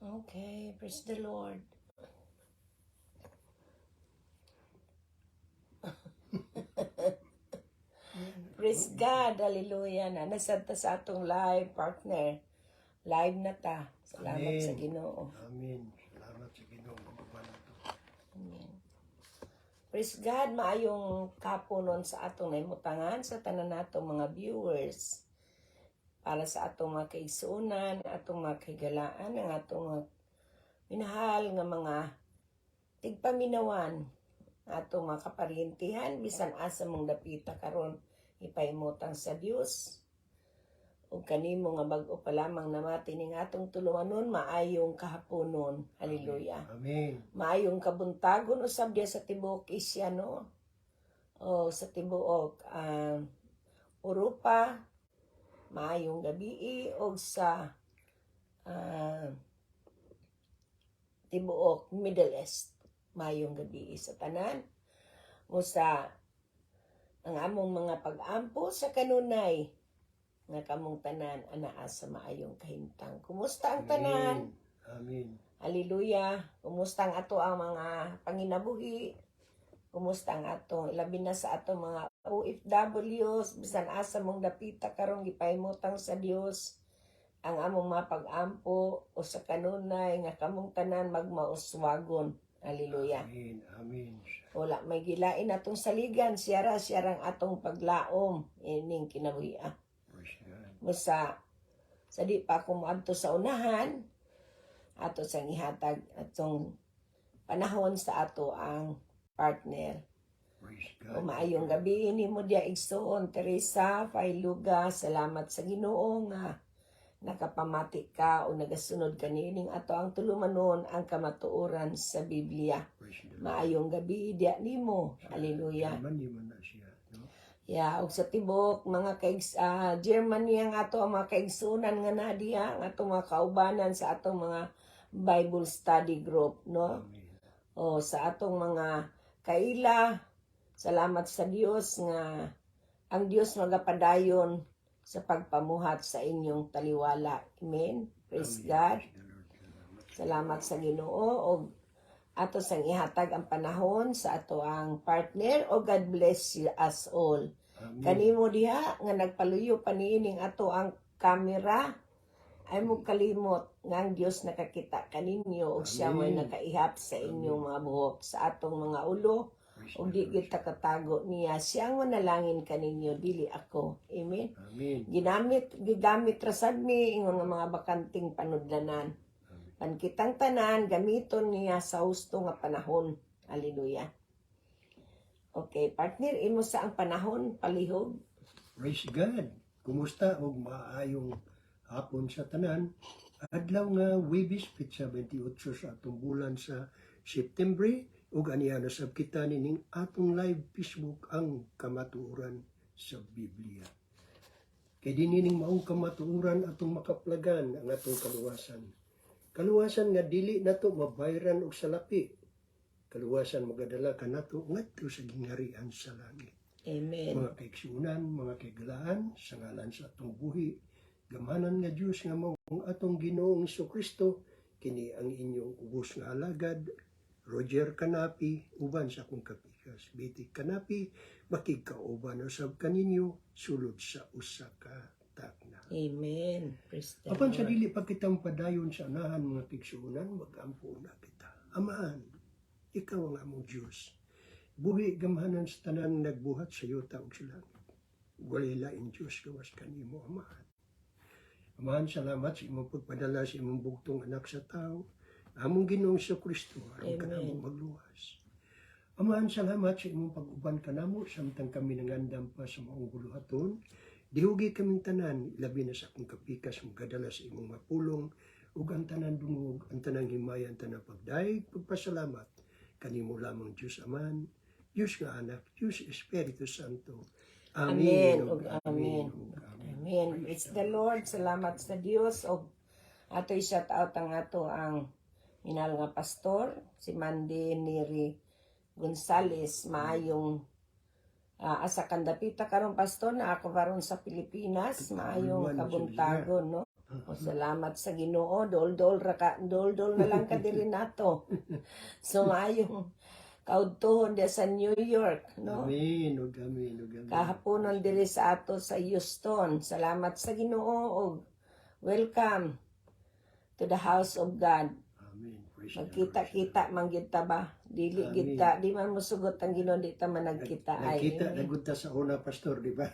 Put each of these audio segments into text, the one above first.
Okay, praise the Lord. Praise God, hallelujah na. Nasad ta sa atong live partner. Live na ta. Salamat sa Amen. Ginoo. Amen. Salamat sa Ginoo. Amen. Praise God, maayong kapunon sa atong naimutangan sa tanan natong mga viewers. Para sa atong mga kaigsuunan, atong mga kaigalaan, ang atong mga minahal nga mga tigpaminawan, atong mga kaparintihan, bisan asa mong dapita karon ipaimutang sa Dios. O kanimo nga bag-o pa lamang namati ning atong tulumanon, maayong kahaponon. Hallelujah. Amen. Maayong kabuntagon usab diya sa tibuok Isya, no? O sa tibuok Europa, maayong gabi o sa tibuok Middle East, maayong gabi sa tanan. O sa ang among mga pag-ampo sa kanunay nga kamong tanan anaa sa maayong kahimtang. Kumusta ang tanan? Amen. Hallelujah. Kumusta ang ato ang mga panginabuhi? Kumusta ang ato labi na sa ato mga OFWs bisan asa mong dapita karong gipaymutang sa Dios ang among mga pag-ampo o sa kanunay nga kamong tanan magmauswagon. Hallelujah. Amen. Amen. Wala may gilain atong saligan, siyarang atong paglaom ining kinabuhi. Praise God. Musa sa di pa ako moadto sa unahan ato sang ihatag atong panahon sa ato ang partner. Praise O God. maayong gabi nimo dia igsoon Teresa Failuga, salamat sa Ginoo nga nakapamati ka o nagasunod kanining ato ang tulumanon ang kamatuoran sa Biblia. Praise the Lord. Maayong gabi dia nimo. Hallelujah. Germany man na siya. No? Ya, og sa tibok mga Germany ang ato ang mga kaigsunan nga na diha, ang ato mga kaubanan sa atong mga Bible study group, no? Amen. O sa atong mga kaila, salamat sa Dios nga ang Dios magapadayon sa pagpamuhat sa inyong taliwala. Amen. Praise Amen. God. Praise the Lord. Salamat. Salamat sa Ginoo og ato sang ihatag ang panahon sa ato ang partner o God bless you us all. Amen. Kanimo diha nga nagpaluyo pa niining ato ang kamera ay mo kalimot nga ang Dios nakakita kaninyo ug siya may Amen. nakaihap sa inyong mga buhok sa atong mga ulo Praise ug the di Lord. kita katago niya siya ang manalangin kaninyo dili ako. Amen. Amen. Gigamit ra sad mi ingon nga mga bakanting panudlanan. Pankitang tanan gamiton niya sa husto nga panahon. Hallelujah. Okay, partner, imo sa ang panahon palihog. Praise God. Kumusta og maayong hapon sa tanan? Adlaw nga Huwebes, Petsa 28 sa atong bulan sa September ug aniya na sab kita nining atong live Facebook ang kamatuoran sa Biblia. Kay dinining maong kamatuoran atong makaplagan ang atong kaluwasan. Kaluwasan nga dili nato mabayran og salapi. Kaluwasan magadala kanato ngadto sa gingharian sa langit. Amen. Mga kaigsuunan, mga kaigalaan, sa ngalan sa atong buhi, gamanan nga Diyos nga mao ang atong Ginoong Kristo, kini ang inyong ubos nga alagad, Roger Canapi, uban sa akong kapikas. Bitik Canapi, makigkauban usab kaninyo, sulod sa usa ka takna. Amen. Praise the Apan sa Lord. dili pa kitang padayon sa anahan mga kaigsuunan, magampo na kita. Amahan, ikaw ang among Diyos. Buhi gamahanan sa tanan nagbuhat sa yuta ug sa langit. Walay lain Diyos gawas kanimo, Amahan. Amahan, salamat sa imong pagpadala sa imong bugtong anak sa tao, among Ginoong Kristo, aron ka Amen. namong magluwas. Amahan, salamat sa imong pag-uban kanamo samtang kami nangandam pa sa maong buluhaton. Dihugi kaming tanan, labi na sa akong kapikas magadala sa imong mapulong ug ang tanan dungog, ang tanang himaya, ang tanang pagdaig, pagpasalamat kanimo lamang Diyos Aman, Diyos nga Anak, Diyos Espiritu Santo. Amen. Amen. ug amen. ug amen. Amen. Praise the Lord. Salamat sa Dios og ato'y shout out ang ato ang minal nga pastor si Mandy Neri Gonzales, maayong asa kandapita karon pastor na ako karon sa Pilipinas, maayong kabuntagon, no? O salamat sa Ginoo, dol-dol na lang ka diri nato. So maayong kaudtohon dia sa New York, no? Amen, ug amen, ug amen. Kahaponon diri sa ato sa Houston. Salamat sa Ginoo ug welcome to the house of God. Amen. Praise the Lord. Magkita-kita man gyud ta ba? Dili Amen. kita, di man mosugot ang Ginoo di ta man nagkita ay. Nagkita, Amen. nagpunta sa una, pastor, di ba?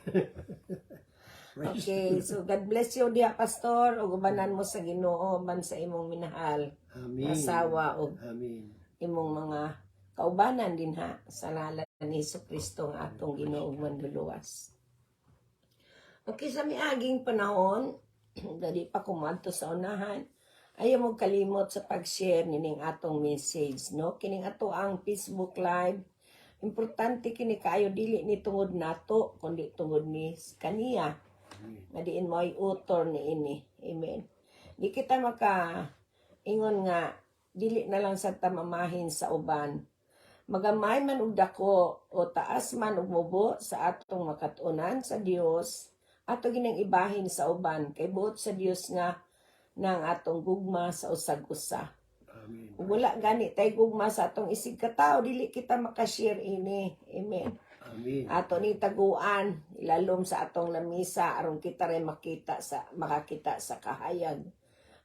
Praise Okay, so God bless you diha pastor ug ubanan mo sa Ginoo man sa imong minahal, Amen. asawa ug Amen. imong mga kaubanan din ha sa ngalan ni Jesucristo nga atong Ginoo ug manluluwas. Okay, sa miaging panahon, dali pa kumadto sa unahan, ayaw mo kalimot sa pag-share nining atong message, no? Kining ato ang Facebook Live. Importante kini kaayo dili ni tungod nato kundi tungod ni kaniya. Nga diin mo ay utor ni ini. Amen. Di kita ingon nga dili na lang sa tamamahin sa uban. Magamay man og dako o taas man og mubo sa atong makatunan sa Dios, ato ginang ibahin sa uban kay buot sa Dios nga nang atong gugma sa usag-usa. Amen. Ug wala gani tay gugma sa atong isig katawo dili kita makashare ini. Amen. Amen. Ato ni taguan ilalom sa atong lamisa aron kita ray makita sa makakita sa kahayag.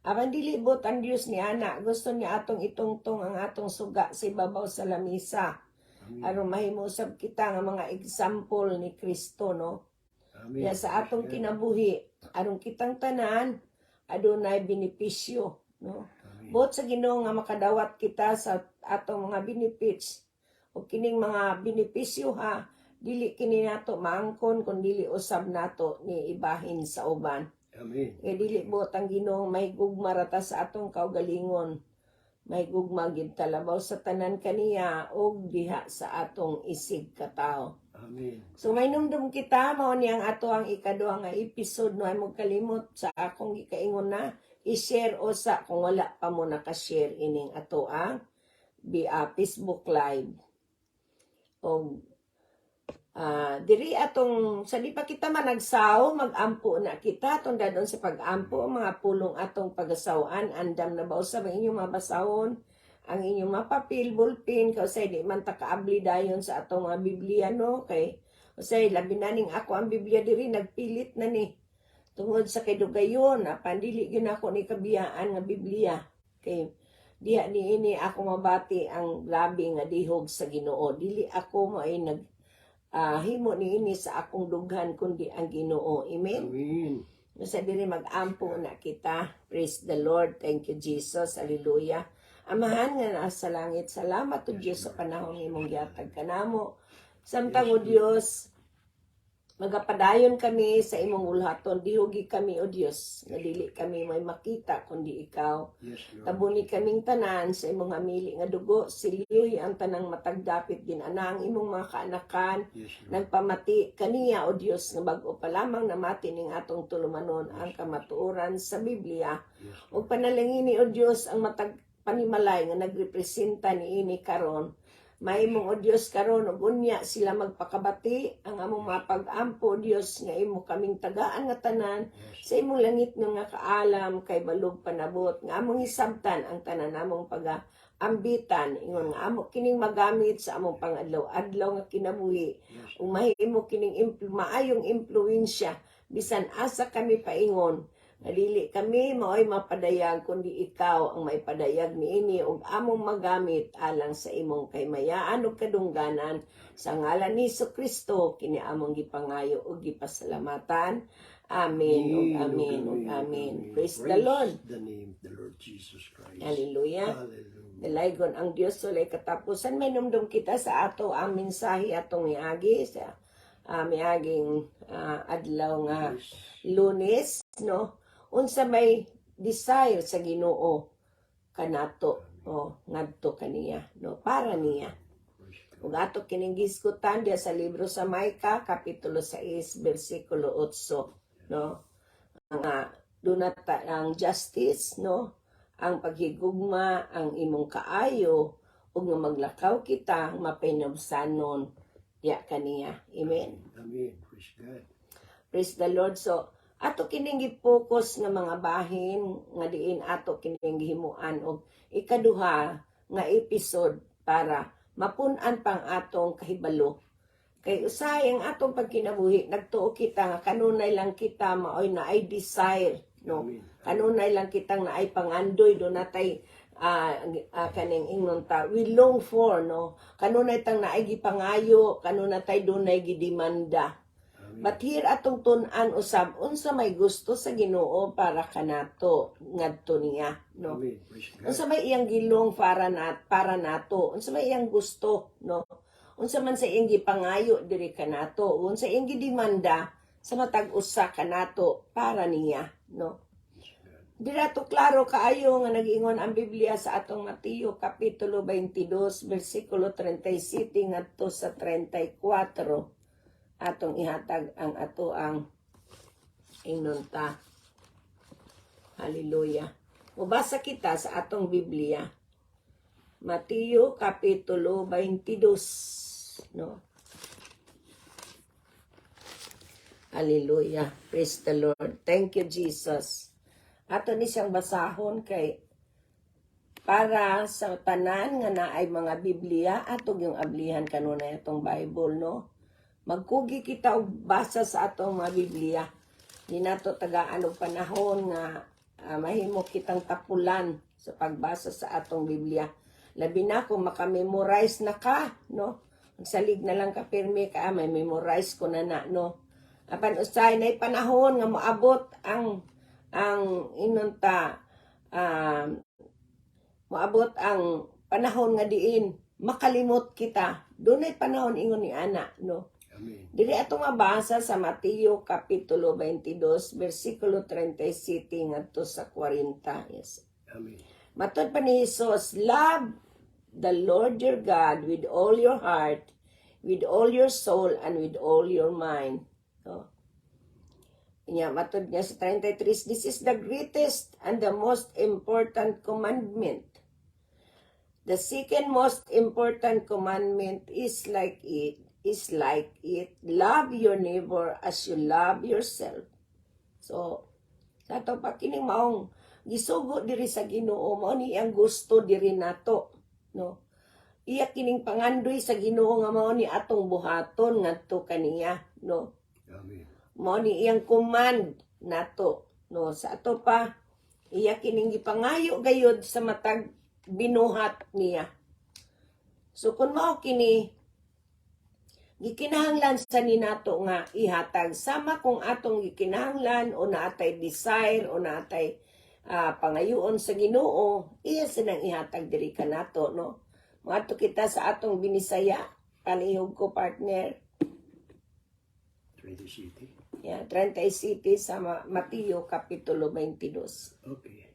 Apan dili bot ang Dios ni ana, gusto niya atong itungtong ang atong suga sa ibabaw sa lamisa. Amen. Aron mahimosab kita nga mga example ni Kristo, no? Amen. Ya sa atong kinabuhi aron kitang tanan adunay benepisyo, no? Amen. Bot sa Ginoo nga makadawat kita sa atong mga benefits o kining mga benepisyo ha, dili kini nato maangkon kun dili usab nato ni ibahin sa uban. Amen. Kaya dili bot ang Ginoo may gugma rata sa atong kaugalingon. May gugma gid talabaw sa tanan kaniya og diha sa atong isig katao. Amen. So may numdum kita mao ni ang ato ang ikaduha nga episode no ay mo kalimot sa akong gikaingon na i-share osa kung wala pa mo naka-share ining ato ang Facebook Live. O diri atong sa di pa kita managsaw magampo na kita atong dadon sa pagampo mga pulong atong pagasawan andam na ba usab ang inyong mabasahon ang inyong mapapil bulpin kasi di man ta kaabli dayon sa atong mga Biblia no kay usay labi na ning ako ang Biblia diri nagpilit na ni tungod sa kay dugayon apan dili gyud ako ni kabiyaan nga Biblia kay diha ni ini ako mabati ang labi nga dihog sa Ginoo dili ako mo ay himo ni ini sa akong dughan kundi ang Ginoo. Amen. Amen. Sa diri magampo na kita. Praise the Lord. Thank you Jesus. Hallelujah. Amahan nga nasa langit. Salamat to Dios sa panahon imong gihatag kanamo. Samtang o Dios magapadayon kami sa imong ulhaton. Dihugi kami o Dios. Nga dili kami may makita kundi ikaw. Yes, Lord. Tabuni kaming tanan sa imong hamili nga dugo, siliyoy ang tanang matagdapit ginanang imong mga kaanakan, Yes, Lord. nagpamati kaniya o Dios nga bag-o pa lamang namati ning atong tulumanon ang kamatuoran sa Biblia. Yes, Ug panalangini o Dios ang matag panimalay nga nagrepresenta niini karon. May mong o Dios karon ug unya sila magpakabati ang among mga pag-ampo o Dios nga imo kaming tagaan nga tanan sa imong langit nga kaalam kay balog panabot nga among hisabtan ang tanan namong pag-ambitan ingon nga amo kining magamit sa among pangadlaw-adlaw nga kinabuhi ug mahimo kining maayong impluwensya bisan asa kami paingon. Dili kami mao'y mapadayag kundi ikaw ang may padayag niini ug among magamit alang sa imong kaymayaan ug kadungganan sa ngalan ni Jesucristo kini among gipangayo ug gipasalamatan. Amen ug amen ug amen. Praise the Lord. the name of the Lord Jesus Christ. Hallelujah. Hallelujah. Dalaygon ang Dios walay katapusan. May numdum kita sa ato ang mensahe atong miagi sa miaging adlaw nga Lunes, no? Unsa may desire sa Ginoo kanato ngadto kaniya no para niya ug ato kining gisgutan diya sa libro sa Maika kapitulo 6 bersikulo 8 no nga dunata ang justice no ang paghigugma ang imong kaayo ug nga maglakaw kita mapinabsanon diya kaniya. Amen. Amen. Praise God. Praise the Lord. So ato kining gi-focus nga mga bahin nga diin ato kining gihimuan og ikaduha nga episode para mapun-an pang atong kahibalo. Kay usahay ang atong pagkinabuhi, nagtuo kita nga kanunay lang kita maoy na ay desire, no? Amen. Kanunay lang kitang na ay pangandoy do natay kaning ingnon ta we long for, no? Kanunay tang na ay gipangayo, kanunay tay dunay gidemanda. But here atong tun-an usab unsa may gusto sa Ginoo para kanato ngadto niya, no? Amen. Praise God. Unsa may iyang gilong para nato, unsa may iyang gusto, no? Unsa man sa iyang gipangayo diri kanato, unsa iyang gidemanda sa matag usa kanato para niya, no? Dira to klaro kaayo nga nag-ingon ang Biblia sa atong Mateo kapitulo 22 bersikulo 37 ngadto sa 34 atong ihatag ang ato ang inunta. Hallelujah. Mubasa kita sa atong Biblia. Mateo kapitulo 22, no? Hallelujah. Praise the Lord. Thank you, Jesus. Ato ni siyang basahon kay para sa tanan nga naay mga Biblia atog yung ablihan kanunay atong Bible, no? Magkugi kita og basa sa atong mga Biblia. Di nato tagaan og panahon nga mahimo kitang tapulan sa pagbasa sa atong Biblia. Labi na kung makamemorize na ka, no? Magsalig na lang ka pirmi ka, may memorize ko na, no? Apan usay na panahon nga moabot ang inunta moabot ang panahon nga diin makalimot kita. Dunay panahon ingon ni ana, no? Amen. Diri ato mabasa sa Mateo kapitulo 22 bersikulo 37 ngadto sa 40. Yes. Amen. Matod pa ni Jesus, love the Lord your God with all your heart, with all your soul, and with all your mind. So, matod niya sa 33, this is the greatest and the most important commandment. The second most important commandment is like it, love your neighbor as you love yourself. So, sa ito pa kining maong gisugo diri sa Ginoo, mao ni ang gusto diri nato, no? Iya kining pangandoy sa Ginoo nga mao ni atong buhaton ngadto kaniya, no? Amen. Mao ni iyang command nato, no? Sa ato pa iya kining gipangayo gayud sa matag binuhat niya. So kun mao kini gikinahanglan sa ni nato nga ihatag sama kung atong gikinahanglan o naatay desire o naatay pangayoon sa Ginoo, iya sinang ihatag diri kanato, no? Maadto kita sa atong binisaya, panihog ko partner. 20 City. Yeah, 37 sa Mateo kapitulo 22. Okay.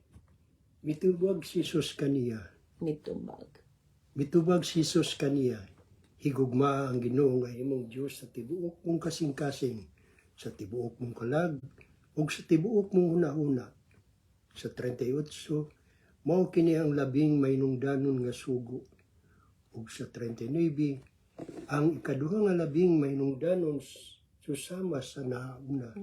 Mitubag si Jesus kaniya. Nitumbag. Mitubag si Jesus kaniya. Higugma ang Ginoo nga imong Dios sa tibuok mong kasing-kasing, sa tibuok mong kalag, ug sa tibuok mong hunahuna. Sa 38, mao kini ang labing maynungdanon nga sugo. Ug sa 39, ang ikaduha nga labing maynungdanon susama sa nauna.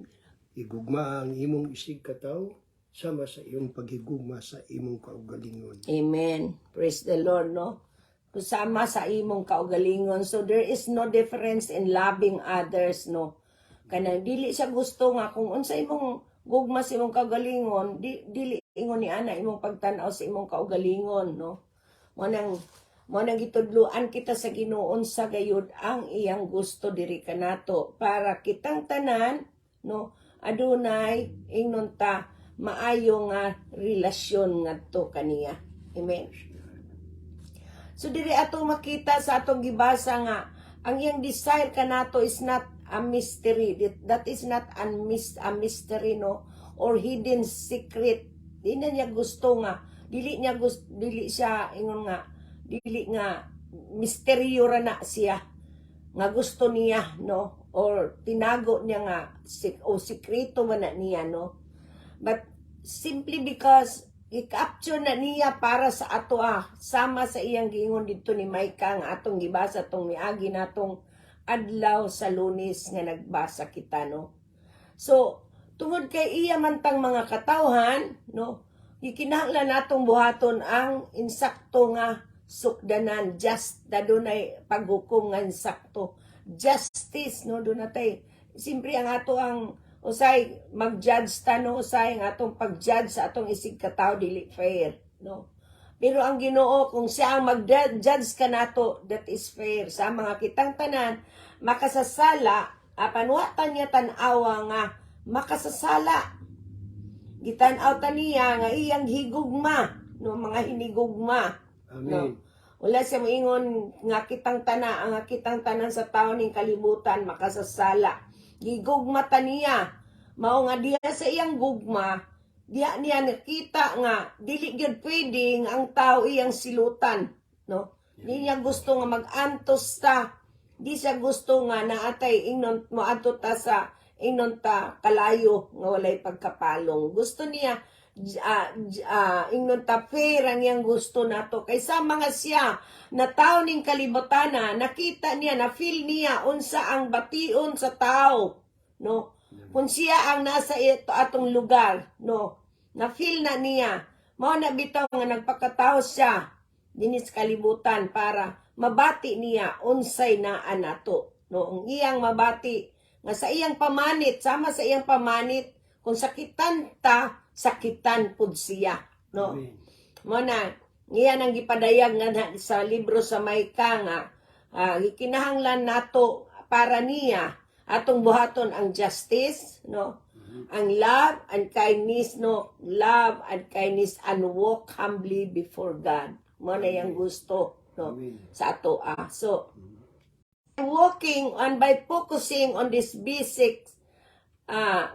Higugma ang imong isig kataw, sama sa iyong paghigugma sa imong kaugalingon. Amen. Praise the Lord, no? Kusama sa imong kaugalingon. So there is no difference in loving others, no? Kanang dili siya gusto nga kung unsa imong gugma sa imong kaugalingon, dili ingon ni ana imong pagtan-aw sa imong kaugalingon, no? Mo nang gitudloan kita sa Ginoo sa gayud ang iyang gusto diri kanato para kitang tanan, no? Adunay ingnon ta maayo nga relasyon ngadto kaniya. Amen. So diri ato makita sa atong gibasa nga ang iyang desire kanato is not a mystery. That is not a mystery, no, or hidden secret. Di na niya gusto nga dili siya ingon nga dili nga misteryo ra na siya nga gusto niya, no, or tinago niya nga sikreto man na niya, no, but simply because i-capture na niya para sa ato sama sa iyang giingon dito ni Micah nga atong gibasa tong miagi natong adlaw sa Lunes nga nagbasa kita, no. So tungod kay iya man tang mga katawhan, no, gikinahanglan natong buhaton ang insakto nga sukdanan, just na dunay paghukom nga insakto, justice, no, doon natay simpre ang ato ang usay mag-judge ta, no, usay ang atong pag-judge sa atong isig katawo dili fair, no. Pero ang Ginoo kung siya ang mag-judge ka nato, that is fair sa mga kitang tanan makasasala apan wa ta niya tan-awa nga makasasala. Gitan-aw ta niya nga iyang higugma, no, mga hinigugma. Amen. No. Wala siya moingon nga kitang tanan sa taon ning kalibutan makasasala. Gigugma ta niya. Mao nga diya sa iyang gugma, diya niya nakita nga dili gyud pwede nga ang tao iyang silutan, no. Di niya gusto nga mag-antos ta. Di siya gusto nga naatay ingnon moadto ta sa ingnon ta kalayo nga walay pagkapalong. Gusto niya ingnon ta fair ang iyang gusto nato kaysa mga siya na tao ning kalibutana, nakita niya, na feel niya unsa ang bation sa tao, no, kung siya ang nasa ito atong lugar, no, na feel na niya, mao na bitaw nga nagpakatao siya dinis kalibutan para mabati niya unsay naa nato, no, ang iyang mabati nga sa iyang pamanit, sama sa iyang pamanit, kung sakitan ta, sakitan pud siya, no. Amen. Mo na iyan ang gipadayag nga sa libro sa Maika nga gikinahanglan nato para niya atong buhaton ang justice, no, ang love and kindness, no, love and kindness and walk humbly before God. Mo na yang gusto, no, Amen. sa ato so walking and by focusing on this basic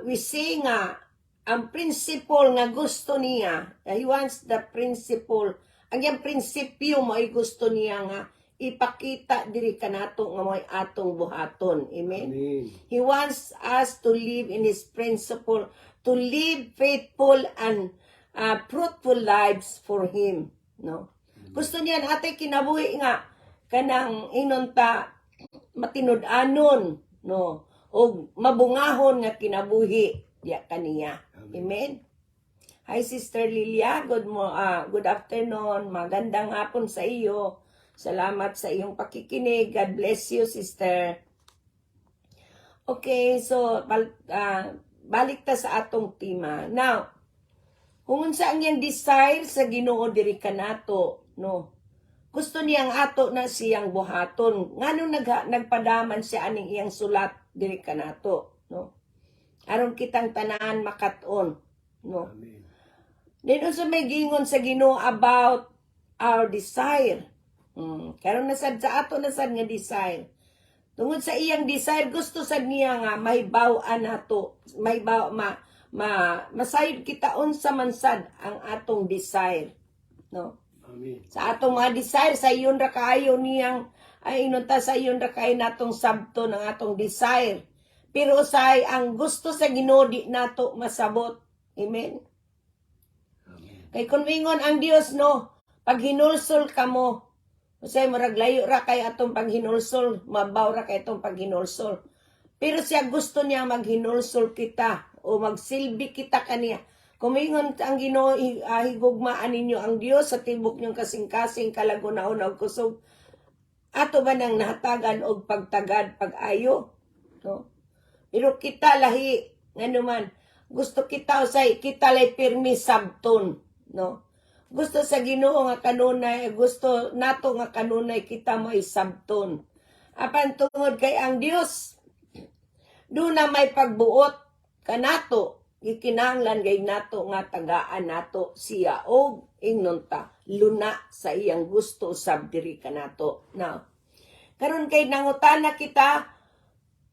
we say nga ang principle nga gusto niya, he wants the principle, ang yung prinsipyo mo ay gusto niya nga ipakita diri kanato nga mo'y atong buhaton. Amen? Amen. He wants us to live in His principle, to live faithful and fruitful lives for Him. No? Gusto niya natay kinabuhi nga kanang inunta matinud-anon, no, o mabungahon nga kinabuhi diya kaniya. Amen. Hi Sister Lilia, good afternoon. Magandang hapon sa iyo. Salamat sa iyong pakikinig. God bless you, sister. Okay, so balik ta sa atong tema. Now, kung unsa ang iyang desire sa Ginoo diri kanato, no. Gusto niyang ato na siyang buhaton. Nganong nagpadaman siya aning iyang sulat diri kanato, no. Aron kitang tanan makat-on, no. Amen. Then also may gingon sa Ginoo about our desire. Karon nasad sa ato nasad nga desire. Tungod sa iyang desire, gusto sad niya nga mahibaw-an nato, masayod kita unsa man sad ang atong desire, no. Amen. Sa atong mga desire, sa iyon ra kaayo niyang ay inunta sa iyon ra kay natong sabto ng atong desire. Pero usay ang gusto sa Ginoo di nato masabot. Amen. Amen. Kay kung mingon ang Dios, no, pag hinulsol kamo, usay murag layo ra kay atong paghinulsol, mabaw ra kay atong paghinulsol. Pero siya gusto niya maghinulsol kita o magsilbi kita kaniya. Kung mingon ang Ginoo, higugmaan ninyo ang Dios sa tibok niyong kasing-kasing kalagunaon og kusog. Ato ba nang nahatagan og pagtagad, pag-ayo, no? Pero kita lahi, nga naman, gusto kita usay, kita lay pirmi sabton, no? Gusto sa Ginoo nga kanunay, gusto nato nga kanunay kita may sabton. Apan tungod kay ang Dios, doon na may pagbuot kanato, gikinahanglan gay nato nga tagaan nato siya og ingnon ta luna sa iyang gusto usab diri kanato. Now, karon kay nangutana kita,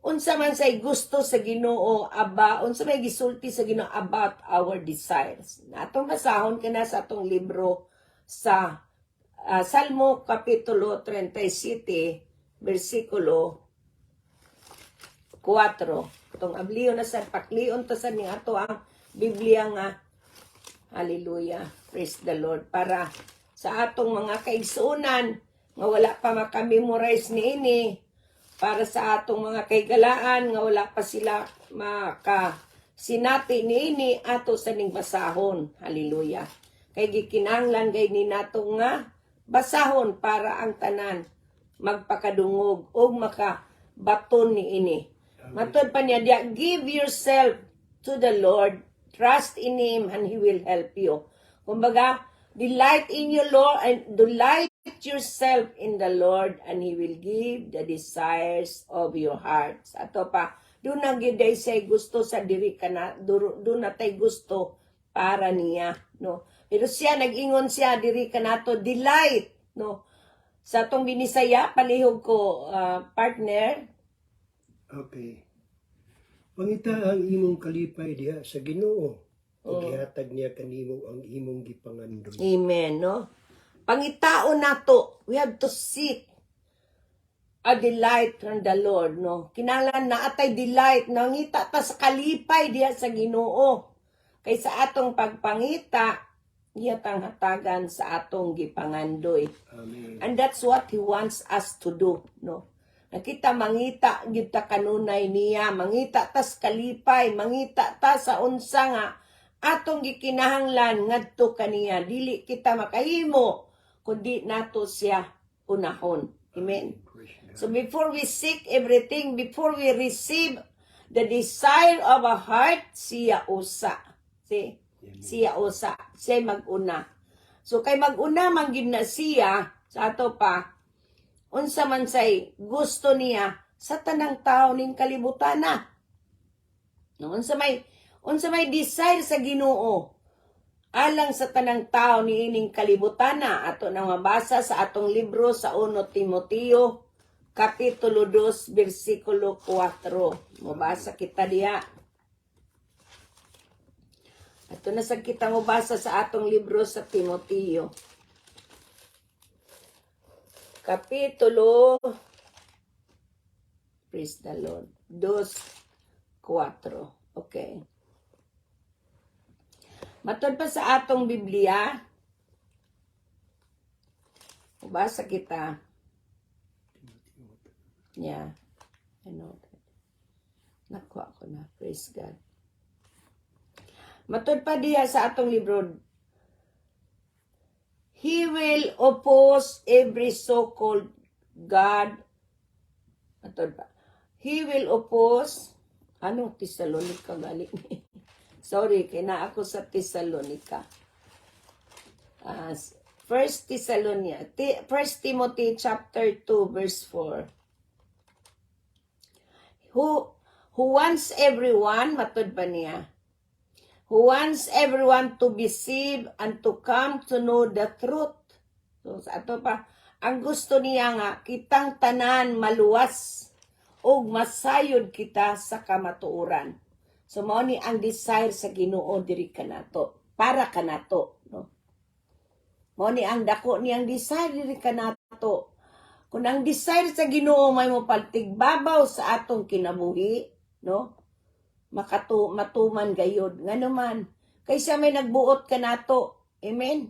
unsa man say gusto sa Ginoo unsa may gisulti sa Ginoo about our desires. Atong basahon kana sa atong libro sa Salmo kapitulo 37 bersikulo 4. Itong abliyon na sa pakliyon to sa ning ato ang Biblia nga. Hallelujah. Praise the Lord. Para sa atong mga kaigsuonan nga wala pa makamemorize niini, para sa atong mga kaigalaan nga wala pa sila sinati niini ato sa ning basahon. Hallelujah. Kay gikinahanglan gay ni nato nga basahon para ang tanan magpakadungog o makabaton niini. Matod pa niya diya, give yourself to the Lord, trust in Him, and He will help you. Kumbaga, delight in you, Lord, and delight yourself in the Lord, and He will give the desires of your hearts. Ato pa, doon na giday say gusto sa diri ka na, doon na tay gusto para niya, no? Pero siya, nag-ingon siya, diri ka na to, delight, no? Sa atong binisaya, palihog ko, partner, Okay. Pangita ang imong kalipay diha sa Ginoo. Ug gihatag niya kanimo ang imong gipangandong. amen, no? Pangitao nato, we have to seek a delight from the Lord, no? Kinahanglan na atay delight, nangita ta sa kalipay diha sa Ginoo. Kay sa atong pagpangita, iyatang hatagan sa atong gipangandoy. Amen. And that's what He wants us to do, no? Nakita mangita gyud ta kanunay niya, mangita tas kalipay, mangita ta sa unsa nga atong gikinahanglan ngadto kaniya. Dili kita makahimo kundi nato siya unahon. Amen. So before we seek everything, before we receive the desire of our heart, siya usa. See? Siya usa. Siya mag-una. So kay mag-una man gyud na siya sa ato pa, unsa man say gusto niya sa tanang tao ning kalibutan na. No, unsa may desire sa Ginoo alang sa tanang tao niining kalibutan na. Ato nang mabasa sa atong libro sa 1 Timoteo kapitulo 2 bersikulo 4. Mabasa kita diha. Ato na sa kita mabasa sa atong libro sa Timoteo. Kapitulo, praise the Lord, 2:4. Okay. Matod pa sa atong Biblia, basa kita. Yeah, I know that. Nakuha ko na, praise God. Matod pa diya sa atong libro, He will oppose every so-called God. Matod pa. He will oppose, Tesalonica galing. Sorry, kina ako sa Tesalonica. 1 Timothy chapter 2 verse 4. Who wants everyone, matod ba niya? Who wants everyone to be saved and to come to know the truth. So, sa ato pa, ang gusto niya nga, kitang tanan maluwas o masayod kita sa kamatuoran. So, mao ni ang desire sa Ginoo diri kanato, para kanato, no? Mao ni ang dako niyang desire diri kanato. Kung ang desire sa Ginoo may mopaltigbabaw sa atong kinabuhi, no? Matuman gayod nga naman kaysa may nagbuot ka nato, amen,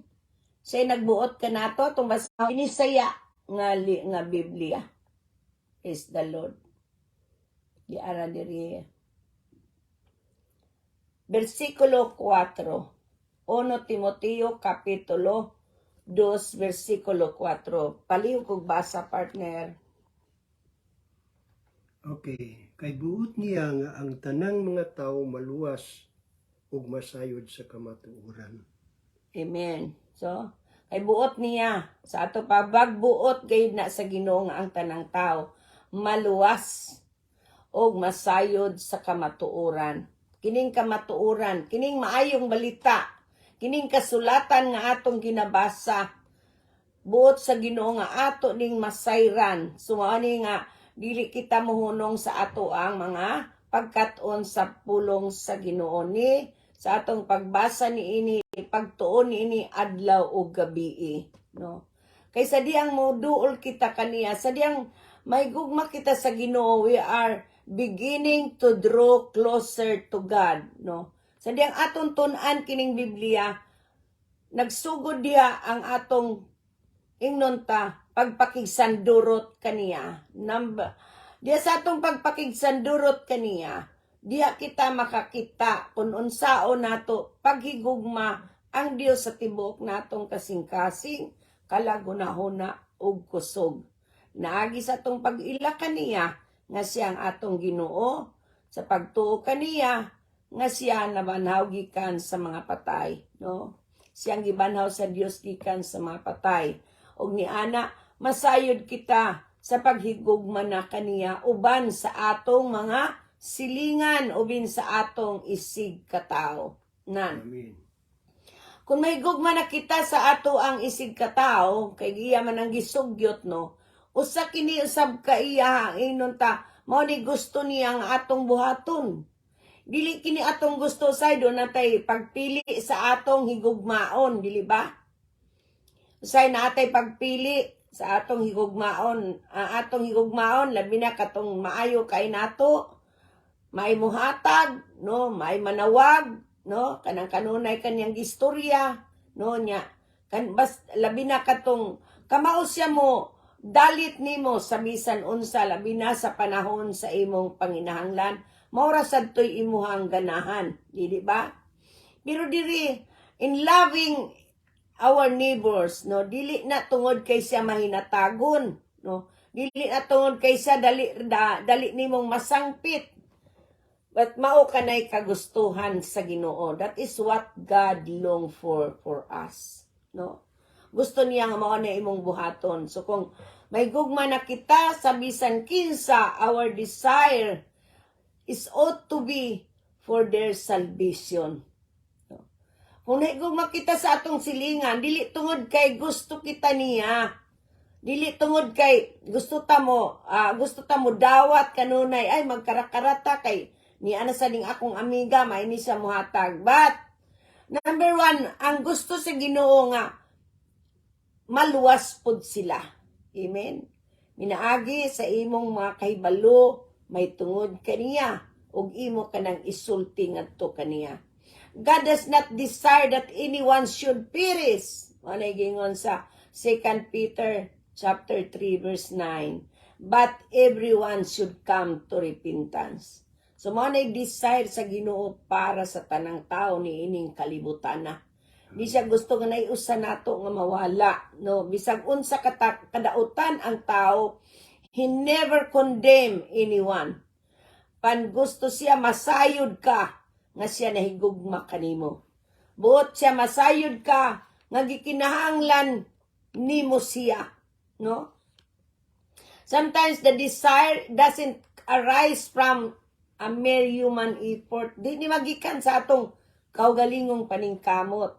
say nagbuot ka nato atong basa inisaya nga Biblia is the Lord di ara diri versikulo 4 1 Timoteo kapitulo 2 versikulo 4. Palihog kog basa, partner. Okay. Kay buot niya nga ang tanang mga tao maluwas ug masayod sa kamatuoran. Amen. So, ay buot niya. Sa ato pa, bagbuot gayud na sa Ginoo nga ang tanang tao maluwas ug masayod sa kamatuoran. Kining kamatuoran, kining maayong balita, kining kasulatan nga atong ginabasa, buot sa Ginoo nga ato ning masayran. Sumani nga dili kita mohunong sa ato ang mga pagkat-on sa pulong sa Ginoo ni sa atong pagbasa niini, pagtuon niini adlaw ug gabi, no? Kaysa diyang moduol kita kaniya, sa diyang may gugma kita sa Ginoo, we are beginning to draw closer to God, no? Sa diyang atong tun-an kining Biblia, nagsugod diha ang atong ingnon ta pagpakigsandurot kaniya. Diya sa atong pagpakigsandurot kaniya, diha kita makakita kung unsaon nato paghigugma ang Dios sa tibuok natong kasing-kasing, kalagunahuna ug kusog. Naagi sa atong pag-ila kaniya nga siya ang atong Ginoo, sa pagtuo kaniya nga siya nabanhaw gikan sa mga patay, no? Siyang gibanhaw sa Dios gikan sa mga patay. Og niana masayod kita sa paghigugma na kaniya uban sa atong mga silingan ubin sa atong isig katao. Nan. Amen. Kung may gugma na kita sa ato ang isig katao, kay giya man ang gisugyot, no? Usa kini usab ka iya inon ta, mao ni gusto niya ang atong buhaton. Dili kini atong gusto saydo natay pagpili sa atong higugmaon, dili ba? Usay natay pagpili sa atong higugmaon, ang atong higugmaon labi na katong maayo kay nato, may muhatag, no, may manawag, no, kanang kanunay kanyang gistorya, no, nya kan bas labi na katong kamao siya mo dalit nimo sa bisan unsa, labi na sa panahon sa imong panginahanglan, maura sadtoy imuhang ganahan, di ba? Pero diri in loving our neighbors, no, dili na tungod kay siya mahinatagon, no, dili na tungod kay siya dali nimong masangpit. But mao kanay kagustuhan sa Ginoo. That is what God long for us, no? Gusto niya nga mao na imong buhaton. So kung may gugma na kita sa bisan kinsa, our desire is ought to be for their salvation. No? Kung naigugma kita sa atong silingan, dili tungod kay gusto kita niya. Dili tungod kay gusto ta mo dawat kanunay ay magkarakarata kay ni ana sa ding akong amiga may ni siya muhatag. But number one, ang gusto sa Ginoo nga maluwas pod sila. Amen. Minaagi sa imong mga kahibalo may tungod kaniya ug imo kanang isulti ngadto kaniya. God does not desire that anyone should perish. Manay gingon sa 2 Peter chapter 3 verse 9. But everyone should come to repentance. So mao nay desire sa Ginoo para sa tanang tao ni ining kalibutan na. Di siya gusto nga naiusa nato nga mawala, no? Bisag unsa kadautan ang tao, he never condemn anyone. Pan gusto siya masayod ka nga siya nahigugma kanimo. Buot siya masayod ka nga gikinahanglan nimo siya, no? Sometimes the desire doesn't arise from a mere human effort. Di ni magikan sa atong kaugalingong paningkamot.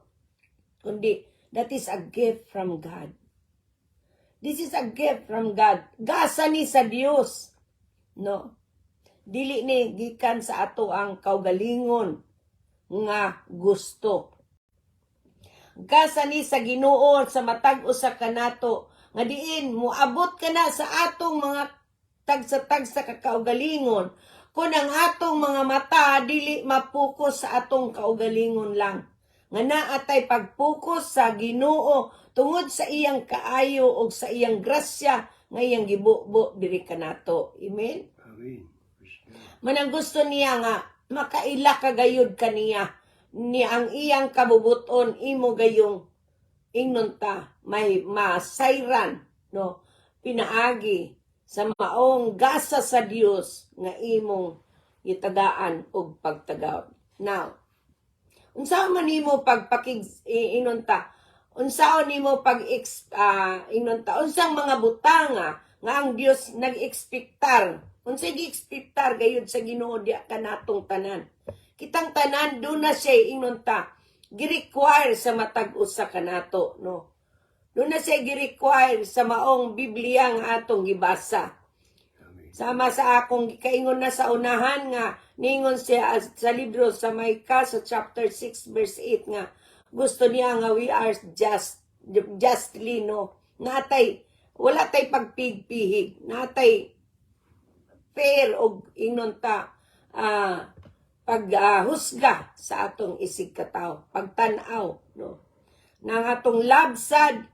Kundi, that is a gift from God. This is a gift from God. Gasa ni sa Dios. No? Dili ni gikan sa ato ang kaugalingon nga gusto. Gasa ni sa Ginoo sa matag usa kanato nga diin moabot ka na sa atong mga tagsa-tagsa ka kaugalingon. Kung ang atong mga mata dili mapokus sa atong kaugalingon lang. Nga naatay pagpokus sa Ginoo tungod sa iyang kaayo o sa iyang grasya nga iyang gibubo diri kanato. Amen? Amen. Manang gusto niya nga makaila kagayod kaniya ni ang iyang kabubuton imo gayong ingnon ta may masayran, no, pinaagi sa maong gasa sa Dios nga imong itagaan og pagtagaw. Now, unsaon man nimo pagpakig inunta? Unsaon nimo inunta? Unsang mga butanga nga ang Dios nag-ekspektar? Unsay gi-ekspektar gayud sa Ginoo diha kanatong tanan? Kitang tanan do na siya inunta gi-require sa matag usa kanato, no? Doon na siya gi-require sa maong Biblia nga atong gibasa. Sama sa akong kaingon na sa unahan nga, ningon siya sa libro sa Micah sa chapter 6 verse 8 nga, gusto niya nga we are justly, no? Natay, wala tay pagpigpihig, natay fair o ingnon ta, paghusga sa atong isig kataw, pagtanaw, no? Nang atong labsad,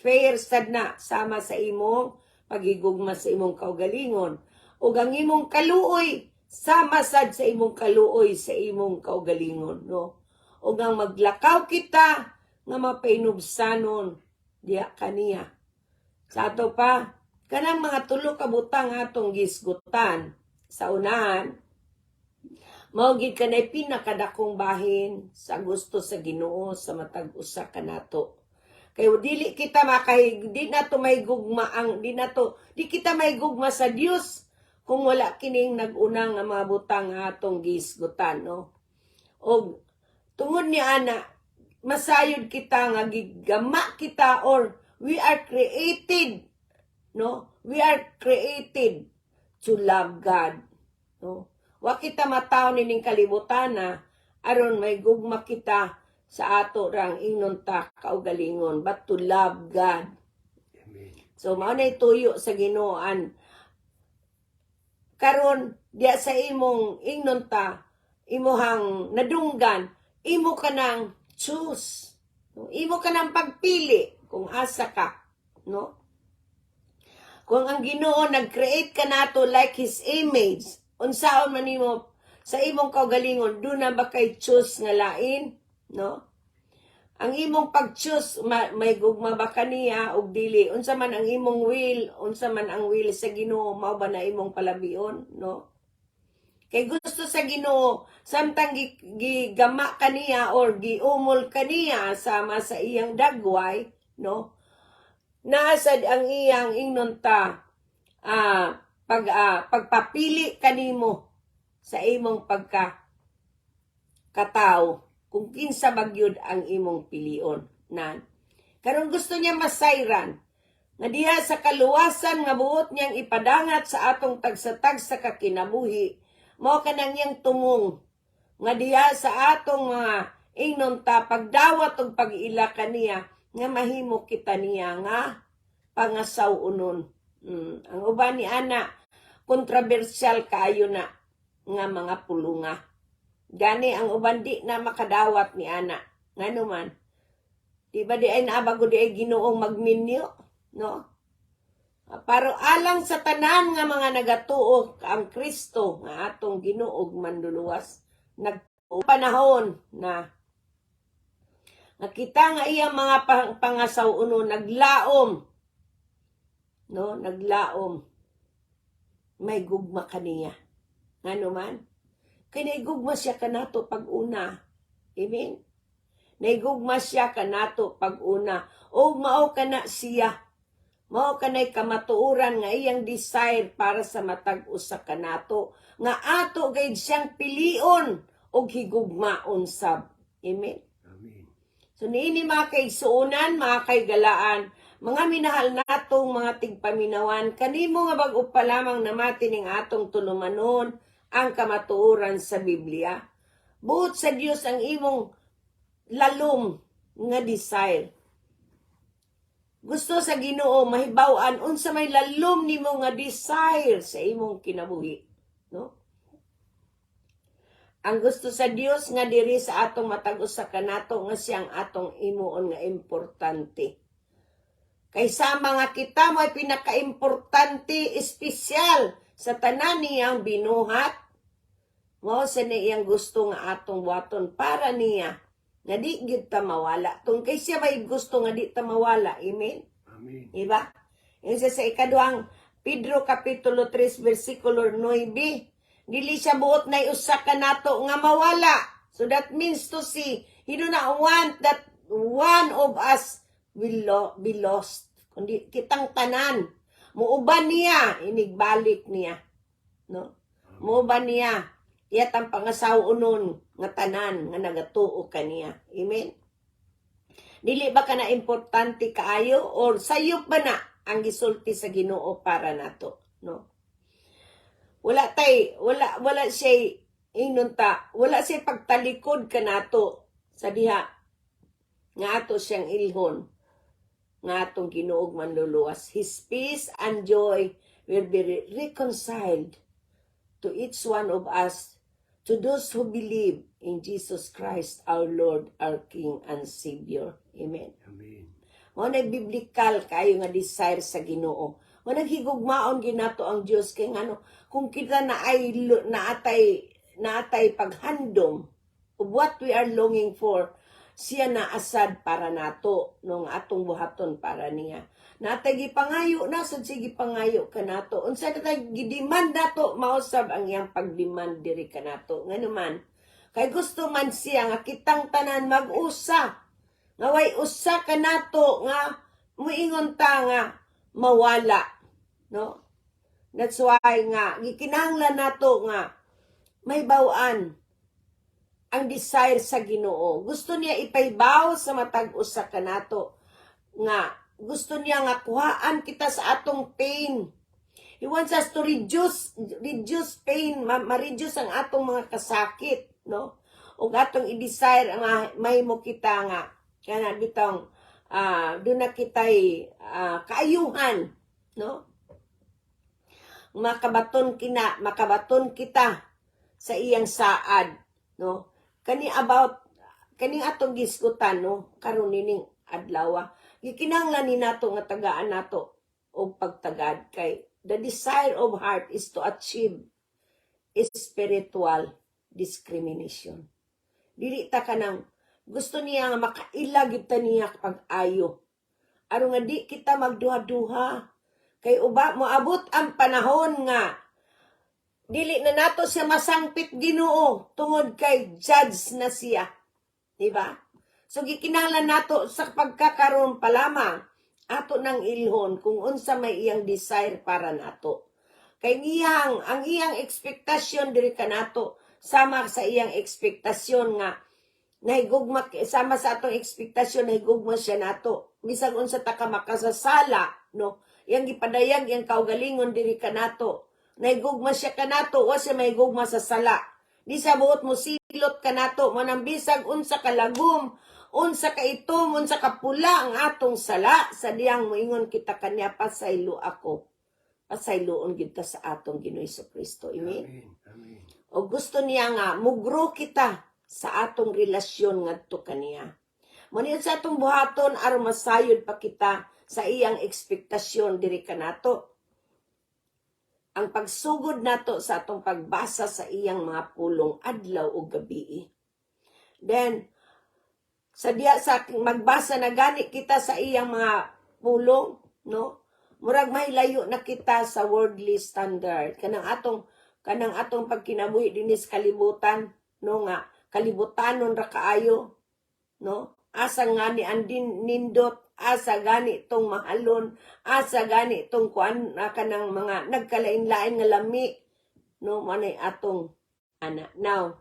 fair sad na sama sa imong paghigugma sa imong kaugalingon ug ang imong kaluoy sama sad sa imong kaluoy sa imong kaugalingon, no? O nga maglakaw kita nga mapainubsanon diya kaniya. Sa ato pa, kanang mga tulo ka butang atong gisgutan sa unahan, mao gid kanay pinakadakong bahin sa gusto sa Ginoo sa matag usa kanato. Kay dili kita di nato may gugma di kita may gugma sa Dios kung wala kining nag-una nga mga butang atong gisgutan, no? Og tungod ni ana, masayod kita nga gigama kita, or we are created, no? We are created to love God, no? Wa kita mataw nining kalibutan na aron may gugma kita sa ato rang ingnon ta kaugalingon, but to love God. Amen. So mao nay tuyo sa Ginooan karon diya sa imong ingnon ta, imuhang nadunggan, imo ka nang choose, no? Imo ka nang pagpili kung asa ka, no? Kung ang Ginoo nag-create ka nato like His image, unsaon man nimo sa imong kaugalingon, do na ba kay choose nga lain, no? Ang imong pag-choose, may gugma ba kaniya og dili? Unsa man ang imong will, unsa man ang will sa Ginoo, mao ba na imong palabion, no? Kay gusto sa Ginoo, samtang gigama kaniya or giumol kaniya sama sa iyang dagway, no? Naasad ang iyang ingnon ta pagpapili kanimo sa imong katao kung kinsa bagyod ang imong pilion, na karon gusto niya masayran nga diha sa kaluwasan nga buot niyang ipadangat sa atong tagsa-tagsa ka kinabuhi, mao kanang iyang tumong nga diha sa atong mga ingnon ta pagdawat ug pag-ila kaniya nga mahimo kita niya nga pangasaw unon. Ang uban ni ana kontrobersyal kaayo na nga mga pulunga. Gani ang uban di na makadawat ni ana. Ngano man? Di ba di ay naabago di ay Ginoong magminyo, no? Pero alang sa tanan nga mga nagatuo ang Kristo nga atong Ginoo manluluwas, panahon na nakita nga iyang mga pangasaw uno naglaom, no? Naglaom. May gugma kaniya. Ngano man? Kay naigugma siya kanato pag-una. Amen? Naigugma siya kanato pag-una. O mao kana siya. Mao kanay kamatuoran nga iyang desire para sa matag usa kanato. Nga ato gayud siyang pilion og higugmaon sab. Amen? Amen. So niini mga kaigsuonan, mga kaigalaan, mga minahal natong mga tigpaminawan, kanimo nga bag-o pa lamang namati ning atong tulumanon ang kamatuoran sa Biblia. Buot sa Dios ang imong lalom nga desire. Gusto sa Ginoo mahibaw-an unsa may lalom nimo nga desire sa imong kinabuhi, no? Ang gusto sa Dios nga diri sa atong matag-usa kanato nga siyang atong imuon nga importante. Kaysa mga kita mo'y pinaka-importante, espesyal sa tanan niyang binuhat, mo sa niyang gusto nga atong buhaton para niya nga di gyud ta mawala. Tungkol kay siya may gusto nga di ta mawala. Amen? Amen. Diba? Yung sa ikaduhang Pedro Kapitulo 3 versikulo 9, dili siya buot na usa ka nato nga mawala. So that means to see, He do not want that one of us will be lost. Kundi kitang tanan. Muuban niya, inigbalik niya. No? Muuban niya. Iyat ang pangasaw unon nga tanan nga nagatuo kaniya. Amen? Dili ba ka na importante kaayo or sayop ba na ang gisulti sa Ginoo para nato, no? Wala siya inunta, wala siya pagtalikod kanato sa diha nga ato siyang ilhon nga atong Ginoo manluluwas. His peace and joy will be reconciled to each one of us, to those who believe in Jesus Christ, our Lord, our King and Savior. Amen. Amen. Mao na biblical kayo nga desire sa Ginoo. Managhigugmaon ginato ang Dios kay ngano kung kita na ay naatay paghandom of what we are longing for, siya na asad para nato nung atong buhaton para niya. Natay gipangayo na sad sige pangayo kanato. Unsa na tay gidemand nato mausab ang iyang pagdemand diri kanato. Ngano man kay gusto man siya nga kitang tanan mag-usa. Nga way usa kanato nga muingon ta nga mawala, no? That's why nga gikinahanglan nato nga may bawaan ang desire sa Ginoo. Gusto niya ipaybaw sa matag usa kanato nga gusto niya nga kuhaan kita sa atong pain. He wants us to reduce pain, ma-reduce ang atong mga kasakit, no? O atong i-desire nga mahimo kita nga kana bitong doon na kitay kaayuhan, no? Makabaton kita sa iyang saad, no? Kani atong giskutan, no? Karon nining adlaw. Gikinahanglan ni nato nga tagaan nato og pagtagad kay the desire of heart is to achieve spiritual discrimination. Dili ta kanang gusto niya nga makailag kita niya pag-ayo. Aron nga di kita magduha-duha. Kay uba moabot ang panahon nga dili na nato siya masangpit Ginoo tungod kay judge na siya. Diba? So gikinahanglan nato sa pagkakaroon pa lamang ato nang ilhon kung unsa may iyang desire para nato. Kay ang iyang ekspektasyon diri kanato sama sa iyang ekspektasyon nga nahigugma sama sa atong ekspektasyon nahigugma siya nato. Bisag unsa ta ka makasasala, no? Yang gipadayag yang kaugalingon diri kanato. Nahigugma siya kanato wa siya mahigugma sa sala. Di sa buot mo silot kanato manang bisag unsa kalagum, unsa ka itom, unsa ka pula ang atong sala sa diyang moingon kita kanya pasaylo ako. Pasayloon gid ta sa atong Ginoo Kristo. Amen. Amen. Amen. O gusto niya nga mugro kita sa atong relasyon ngadto kaniya. Muna sa atong buhaton aron masayod pa kita sa iyang ekspektasyon diri kanato. Ang pagsugod nato sa atong pagbasa sa iyang mga pulong adlaw o gabi. Then sa magbasa na gani kita sa iyang mga pulong, no? Murag mahilayo na kita sa worldly standard. Kanang atong pagkinabuhi dinis kalibutan, no nga kalibutanon ra kaayo, no? Asa nga ni andin nindot, asa gani tong mahalon, asa gani tong kuan kanang mga nagkalain-lain nga lami, no? Manay atong ana. Now,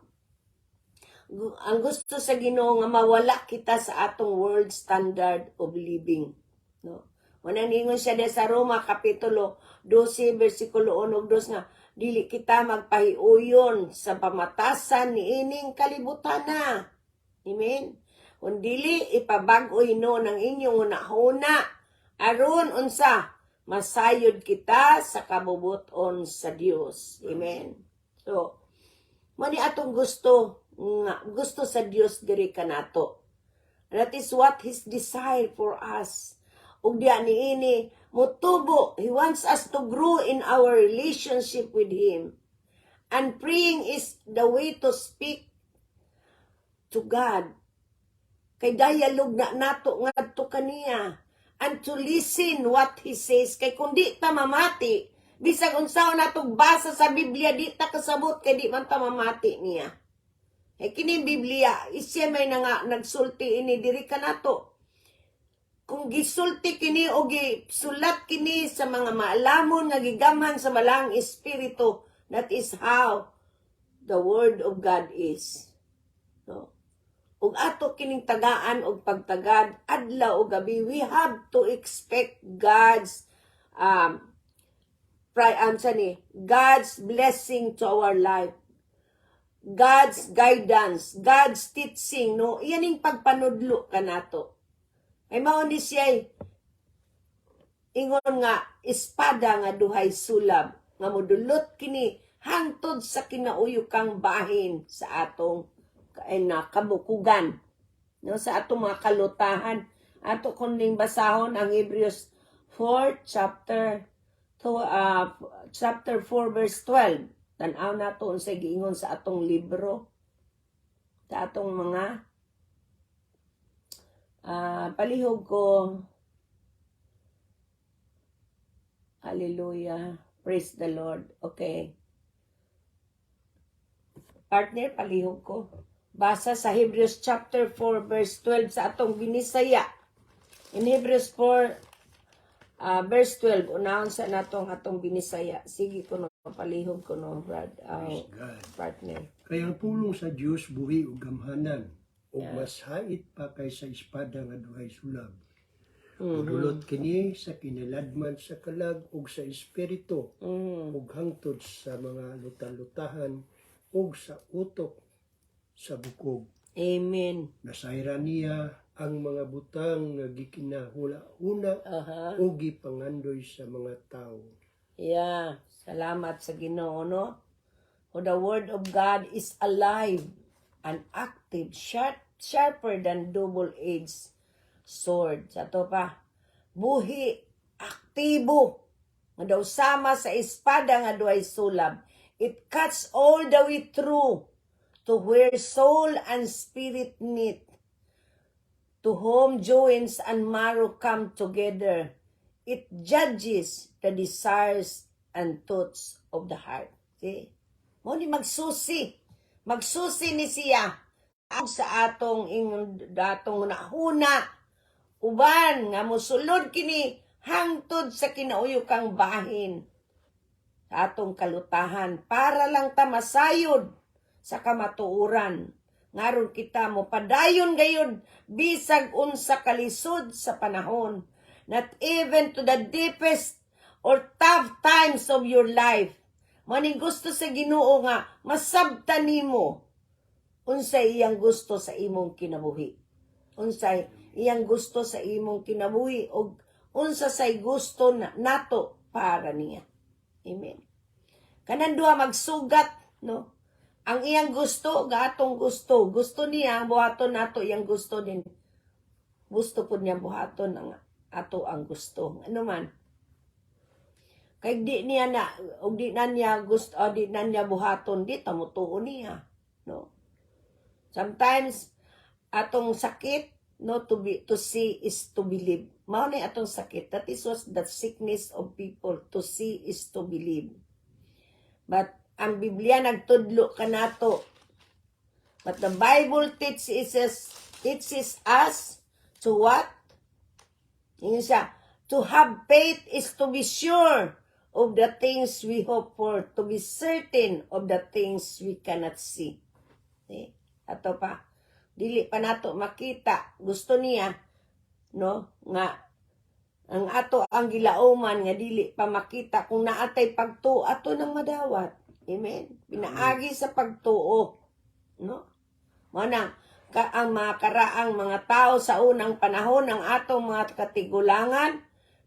ang gusto sa Ginoo nga mawala kita sa atong world standard of living, no? Manang ningon siya sa Roma kapitulo 12 bersikulo 1 ug 2 nga dili kita magpahiuyon sa pamatasan niining kalibutana. Amen. Kung dili ipabag-oy no ng inyong unahuna aron unsa masayod kita sa kabubuton sa Dios. Amen. So, mani atong gusto sa Dios diri kanato. That is what His desire for us. Ug diya niini mutubo, He wants us to grow in our relationship with Him. And praying is the way to speak to God. Kay dialogue na nato ngadto kaniya. And to listen what He says. Kay kung di ta mamati, bisag unsaon natong basa sa Biblia, di ta kasabot kay di man ta mamati niya. Kay kini Biblia, isya may nga nagsulti ini diri kanato. Kung gisulti kini o gisulat kini sa mga maalamon nga gigamhan sa malang espiritu, that is how the word of God is. No? Ug ato kining tagaan og pagtagad adlaw o gabi, we have to expect God's God's blessing to our life. God's guidance, God's teaching, no? Iyaning pagpanudlo kanato. Ay mao ni siya ingon nga espada nga duhay sulab nga modulot kini hangtod sa kinauyukang bahin sa atong kabukugan, no, sa atong mga kalutahan. Ato kuning basahon ang Hebrews 4 chapter to chapter 4 verse 12. Tan-aw nato unsay giingon sa atong libro, sa atong mga palihog ko. Hallelujah. Praise the Lord. Okay. Partner, palihog ko. Basa sa Hebrews chapter 4 verse 12 sa atong binisaya. In Hebrews 4 verse 12, unahon sa atong binisaya. Sige ko no, palihog ko no, Brad. Praise God. Partner. Kaya ang pulong sa Dios buhi ug gamhanan ug mas hait pa kaysa espada nga duhay sulab. Dulot kini sa kinaladman sa kalag ug sa espiritu ug hangtod sa mga lutan-lutahan ug sa utok sa bukog. Amen. Nasayra niya ang mga butang nga gikinahula-huna ug gipangandoy sa mga tawo. Yeah. Salamat sa Ginoo, no? For the word of God is alive and active, sharper than double-edged sword. Sa to pa, buhi, aktibo, nga daw sama sa espada nga duay sulab. It cuts all the way through to where soul and spirit meet, to whom joints and marrow come together. It judges the desires and thoughts of the heart. See? Mo ni magsusi. Magsusi ni siya sa atong datong nahuna. Uban nga mosulod kini hangtod sa kinauyokang bahin sa atong kalutahan para lang ta masayod sa kamatuoran. Ngaron kita mo padayon gayud bisag unsa kalisod sa panahon. Not even to the deepest or tough times of your life. Maning gusto sa Ginoo nga masabtan nimo unsay iyang gusto sa imong kinabuhi. Unsay iyang gusto sa imong kinabuhi o unsa say gusto nato para niya. Amen. Kanan duha magsugat, no? Ang iyang gusto ga atong gusto. Gusto niya buhaton nato iyang gusto din. Gusto pud niya buhaton ang ato ang gusto. Ano man? Kay di niya na o di na niya gusto o di na niya buhaton di ta motuo niya, no? Sometimes atong sakit, no, to see is to believe. Mao ni atong sakit. That is what the sickness of people. To see is to believe. But ang Biblia nagtudlo kanato. But the Bible teaches us to what? Yun siya. To have faith is to be sure of the things we hope for, to be certain of the things we cannot see. Okay? Ato pa, dili pa nato makita, gusto niya, no, nga, ang ato ang gilauman nga dili pa makita, kung naatay pagtuo, ato nang madawat. Amen? Pinaagi sa pagtuo, no? Manang, ang mga karaang mga tao sa unang panahon, ang atong mga katigulangan,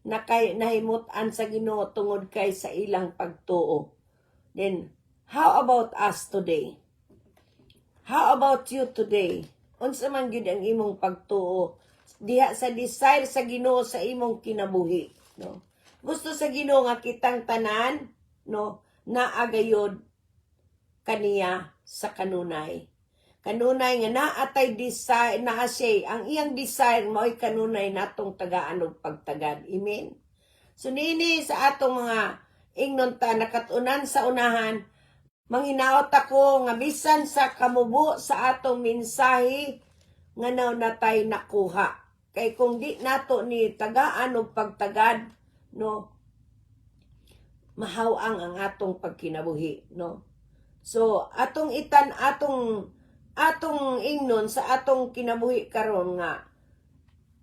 nahimutan sa Ginoo tungod kay sa ilang pagtuo. Then, how about us today? How about you today? Unsa man gyud ang imong pagtuo diha sa desire sa Ginoo sa imong kinabuhi, no? Gusto sa Ginoo nga kitang tanan, no, naagayod kaniya sa kanunay. Kanunay nga naatay desire na siya, ang iyang desire mao'y kanunay natong tagaan og pagtagad. Amen. So nini sa atong mga ingnon ta nakatunan sa unahan, manginaot ako nga bisan sa kamubo sa atong mensahe nga natay nakuha. Kay kung di nato ni tagaan og pagtagad, no, mahawang ang atong pagkinabuhi, no. So atong ingnon sa atong kinabuhi karon nga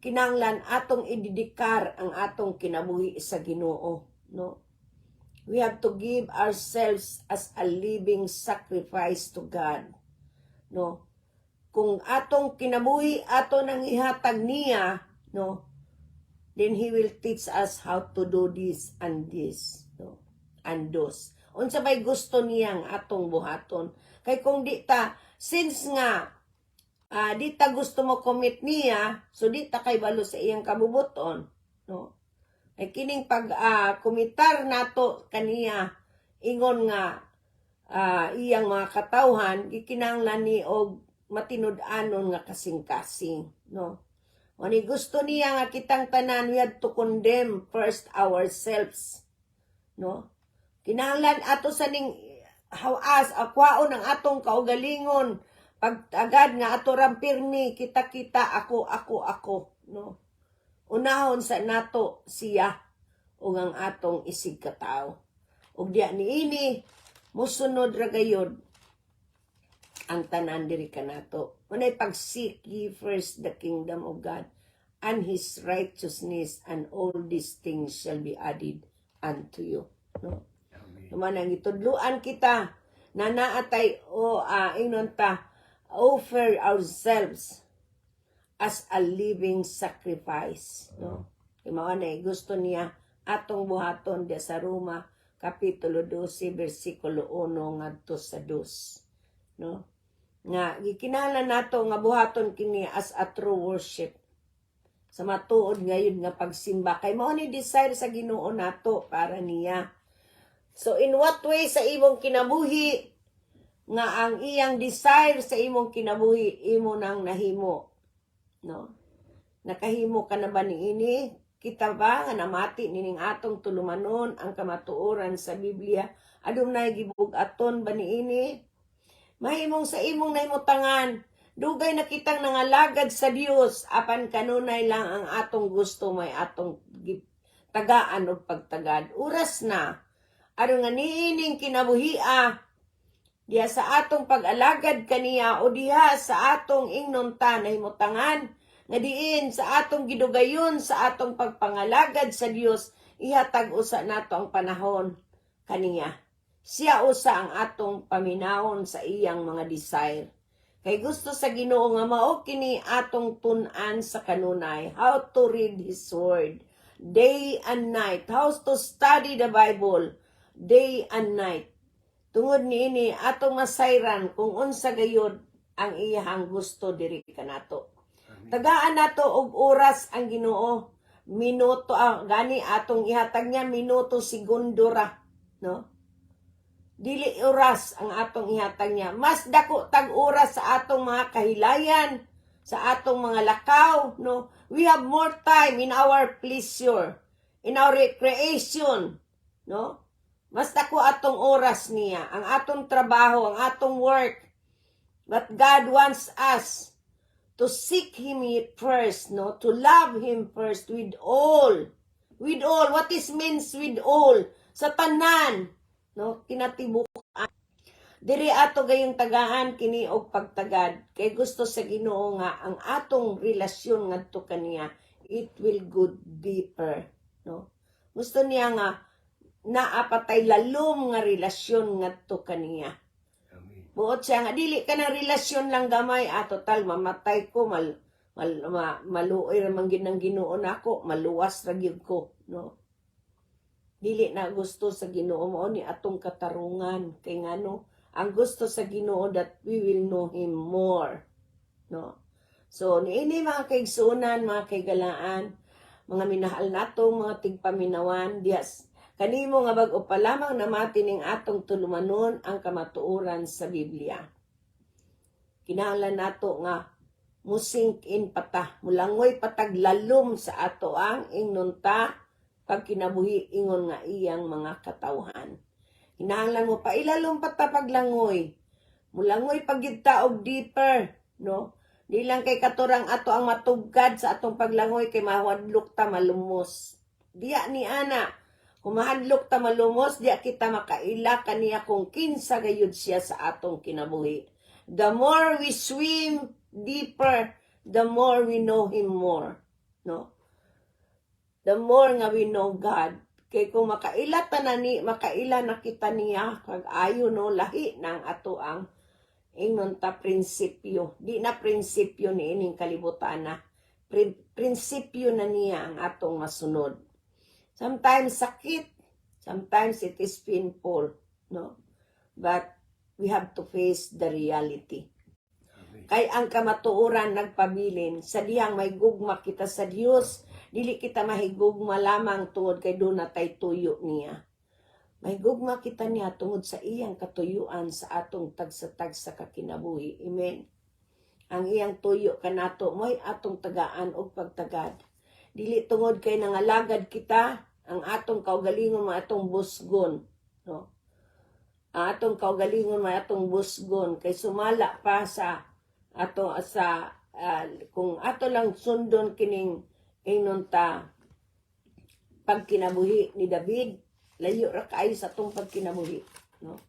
kinahanglan atong idedikar ang atong kinabuhi sa Ginoo, no? We have to give ourselves as a living sacrifice to God, no? Kung atong kinabuhi ato nang ihatag niya, no, then He will teach us how to do this and this, no, and those. Unsa bay gusto niyang atong buhaton? Kay kung di ta, since nga di ta gusto mo commit niya, so di ta kay balo sa iyang kabubuton, no? Ay kining pag kumitar nato kaniya ingon nga iyang mga katawhan gikinahanglan ni og matinud-anon nga kasing-kasing, no? Ani gusto niya nga kitang tanan we have to condemn first ourselves, no? Kinahanglan ato sa ning hawas akwaon ang atong kaugalingon pagtagad nga ato rampirmi kita ako, no? Unahon sa nato siya ug ang atong isig katawo. Ug diya niini musunod ra gayud ang tanan diri kanato. Unay pag-seek ye first the kingdom of God and His righteousness, and all these things shall be added unto you. No? Naman ang itudluan kita na naatay ingnon ta offer ourselves as a living sacrifice, no? Mao na gusto niya atong buhaton dia sa Roma kapitulo 12 bersikulo 1 ngadto sa 2, no? Nga gikinahanglan nato nga buhaton kini as a true worship sa matuod ngayon nga pagsimba kay mao ni desire sa Ginoo nato para niya. So in what way sa imong kinabuhi nga ang iyang desire sa imong kinabuhi imo nang nahimo, no? Nakahimo ka na ba niini? Kita ba nga namati nining atong tulumanon ang kamatuoran sa Biblia? Adum na gibug-aton ba niini? Mahimong sa imong nahimutangan, dugay na kitang nangalagad sa Dios apan kanunay lang ang atong gusto may atong tagaan og pagtagad. Oras na aron nga niining kinabuhia diha sa atong pag-alagad kaniya o diha sa atong ingnon ta nahimutangan nga diin sa atong gidugayon sa atong pagpangalagad sa Dios ihatag usa nato ang panahon kaniya. Siya usa ang atong paminawon sa iyang mga desire. Kay gusto sa Ginoo nga mao kini atong tun-an sa kanunay, how to read His word day and night, how to study the Bible day and night. Tungod niini atong masayran kung unsa gayud ang iyang gusto diri kanato. Tagaan nato og oras ang Ginoo, minuto gani atong ihatag niya minuto segundo ra, no? Dili oras ang atong ihatag niya. Mas dako tag oras sa atong mga kahilayan, sa atong mga lakaw, no? We have more time in our pleasure, in our recreation, no? Mas dako atong oras niya, ang atong trabaho, ang atong work. But God wants us to seek Him first, no? To love Him first with all. With all. What is means with all? Sa tanan, no? Kinatibukan. Diri ato gayong tagaan kini og pagtagad. Kay gusto sa Ginoo nga ang atong relasyon ngadto kaniya, it will go deeper, no? Gusto niya nga naapatay lalom nga relasyon ngadto kaniya. Buot siya nga dili ka na relasyon lang gamay total mamatay ko maluoy ra man ginang Ginoo nako, maluwas ra gyud ko, no? Dili na gusto sa Ginoo mao ni atong katarungan kay ngano ang gusto sa Ginoo that we will know Him more, no? So niini mga kaigsunan, mga kaigalaan, mga minahal natong mga tigpaminawan dias kanimo nga bag-o pa lamang namati ning atong tulumanon ang kamatuoran sa Biblia. Kinahanglan nato nga musink in pata, mulangoy pataglalom sa ato ang ingnon ta pagkinabuhi ingon nga iyang mga katawhan. Kinahanglan mo pa ilalom pata paglangoy. Mulangoy pagyud ta og deeper, no? Di lang kay katurang ato ang matugkad sa atong paglangoy kay mawadlok ta malumos. Diya ni ana. Kung mahadlok ta malumos, diya kita makaila kaniya kung kinsa gayud siya sa atong kinabuhi. The more we swim deeper, the more we know Him more, no? The more nga we know God. Kay kung makaila na kita niya, kag ayo no lahi nang ato ang ingnon ta prinsipyo. Di na prinsipyo ni ining kalibutan na. Prinsipyo na niya ang atong masunod. Sometimes sakit, sometimes it is painful, no? But we have to face the reality. Kay ang kamatuoran nagpabilin sa diyang may gugma kita sa Dios, dili kita mahigugma lamang tungod kay doon natay tuyo niya. May gugma kita niya tungod sa iyang katuyuan sa atong tagsa-tagsa kakinabuhi. Amen. Ang iyang tuyo kanato mo'y atong tagaan o pagtagad. Dili tungod kay nangalagad kita, ang atong kaugalingon mo atong busgon. No? Ang atong kaugalingon mo atong busgon. Kay sumala pa sa kung ato lang sundon kining inunta pagkinabuhi ni David, layo ra kaayo sa atong pagkinabuhi, no?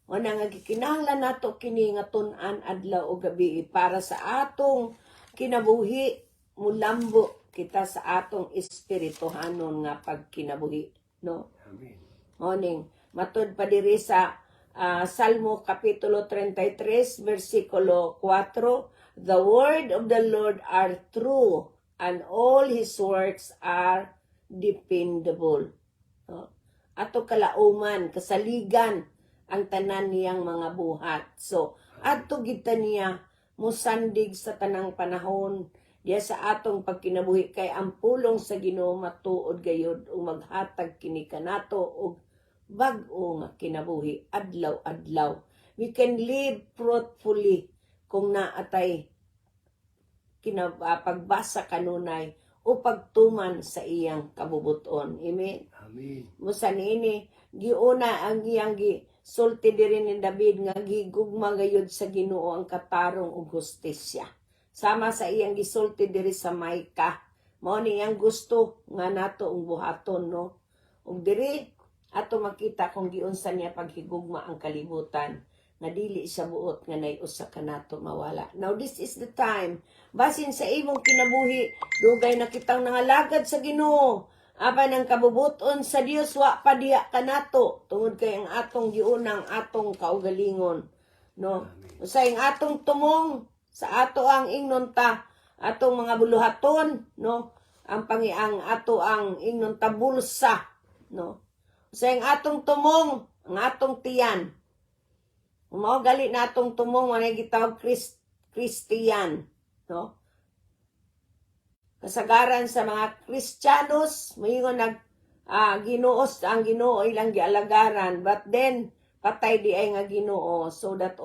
O nang gikinahanglan nato kini nga tun-an adlaw o gabi para sa atong kinabuhi, mulambo kita sa atong espirituhanon nga pagkinabuhi, no? Amen. Morning, matud pa diri sa Salmo Kapitulo 33, versikulo 4, the word of the Lord are true, and all His works are dependable. No? Ato kalauman, kasaligan, ang tanan niyang mga buhat. So, ato kita niya, musandig sa tanang panahon, diya sa atong pagkinabuhi, kay ang pulong sa Ginoo matuod gayud, o maghatag kini kanato, o bag-o nga kinabuhi adlaw-adlaw. We can live fruitfully kung naatay pagbasa kanunay o pagtuman sa iyang kabubuton. Amen. Amen. Musa niini giuna ang iyang sulti diri ni David nga gigugma gayud sa Ginoo ang katarong ug hustisya. Sama sa iyang gisulti diri sa Maika. Mao ni iyang gusto nga nato ang buhaton, no? Ug diri ato makita kung giunsa niya paghigugma ang kalibutan na dili siya buot nga nay usa kanato mawala. Now this is the time, basin sa imong kinabuhi, dugay na kitang nangalagad sa Ginoo, apan ang kabubuton sa Dios wa pa diha kanato tungod kay ang atong giunang atong kaugalingon, no? Usay ang atong tumong sa ato ang ingnonta, atong mga buluhaton, no? Ang pangiang ato ang ingnonta bulsa, no? Sa ang atong tumong, ang atong tiyan. Mao gali na atong tumong, manay gitawag Kristiyan, no? Kasagaran sa mga Kristiyanos, mayingon ginuos ang Ginoo ilang gialagaran, but then patay di ay nga Ginoo, so that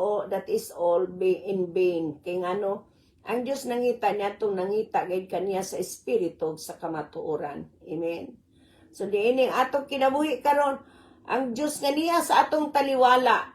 is all in vain. Kay ngano, ang Dios nangita niya nangita gayud kaniya sa espiritu sa kamatuoran. Amen. So diining atong kinabuhi karon, ang Dios nga niya sa atong taliwala,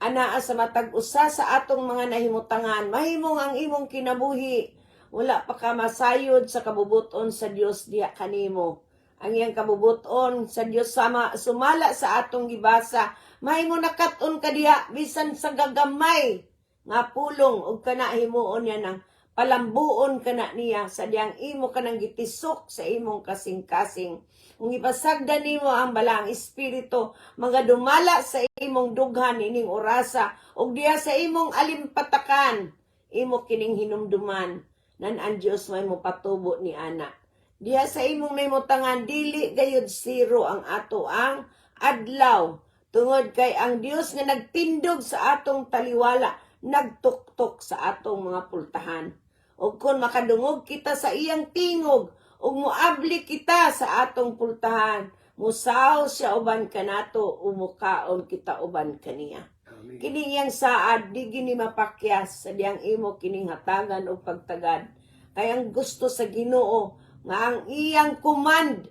anaa sa matag usa sa atong mga nahimutangan, mahimong ang imong kinabuhi, wala pa ka masayod sa kabubuton sa Dios diha kanimo. Ang iyang kabubuton sa Dios sumala sa atong gibasa, mahimo nakat-on ka diha bisan sa gagamay nga pulong ug kana himuon niya nang palambuon kana niya sa diyang imo kanang gitisok sa imong kasing-kasing. Kung ipasagdan nimo ang balang espiritu, mga dumala sa imong dughan ining orasa, ug diya sa imong alimpatakan, imo kining hinumduman, nan ang Dios may mopatubo ni ana. Diya sa imong naymutangan, dili gayud zero ang ato ang adlaw. Tungod kay ang Dios nga nagtindog sa atong taliwala, nagtuktok sa atong mga pultahan. Ug kung makadungog kita sa iyang tingog, ug moabli kita sa atong pultahan, musaw siya uban kanato, umukaon kita uban kaniya. Amen. Kini iyang saad, di gini mapakyas sa diyang imo kining hatagan o pagtagad. Kay ang gusto sa Ginoo nga ang iyang command,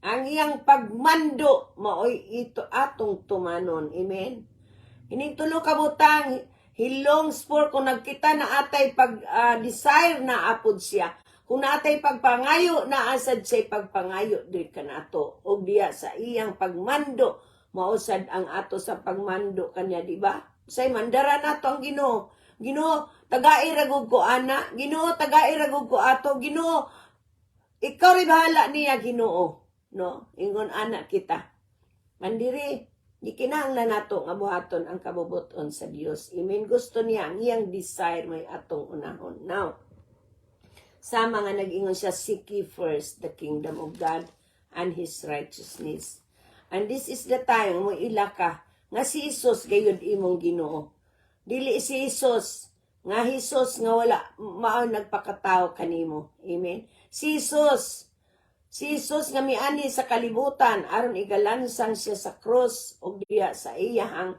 ang iyang pagmando, maoy ito atong tumanon. Amen. Ining tulo ka butang, he longs for, kung nagkita na atay desire na apod siya. Kung naatay pagpangayo, naasad siya pagpangayo diri kanato. O diya sa iyang pagmando, mausad ang ato sa pagmando kanya, di ba? Say mandara nato ang Ginoo. Ginoo, taga-iragog ko ana. Ginoo, taga-iragog ko ato. Ginoo, ikaw rin bahala niya, Ginoo. No? Ingon anak kita. Mandiri, di kinahanglan nato nga buhaton ang kabubuton sa Dios. Amen. Gusto niya, ang iyang desire may atong unahon. Now, sama nga nag-ingon siya, seek ye first the kingdom of God and His righteousness. And this is the time mo ilaka nga si Isus gayud imong Ginoo. Dili si Isus nga Hesus nga wala mao nagpakatao kanimo. Amen. Si Jesus nga miani sa kalibutan aron igalansang siya sa krus ug diya sa iyahang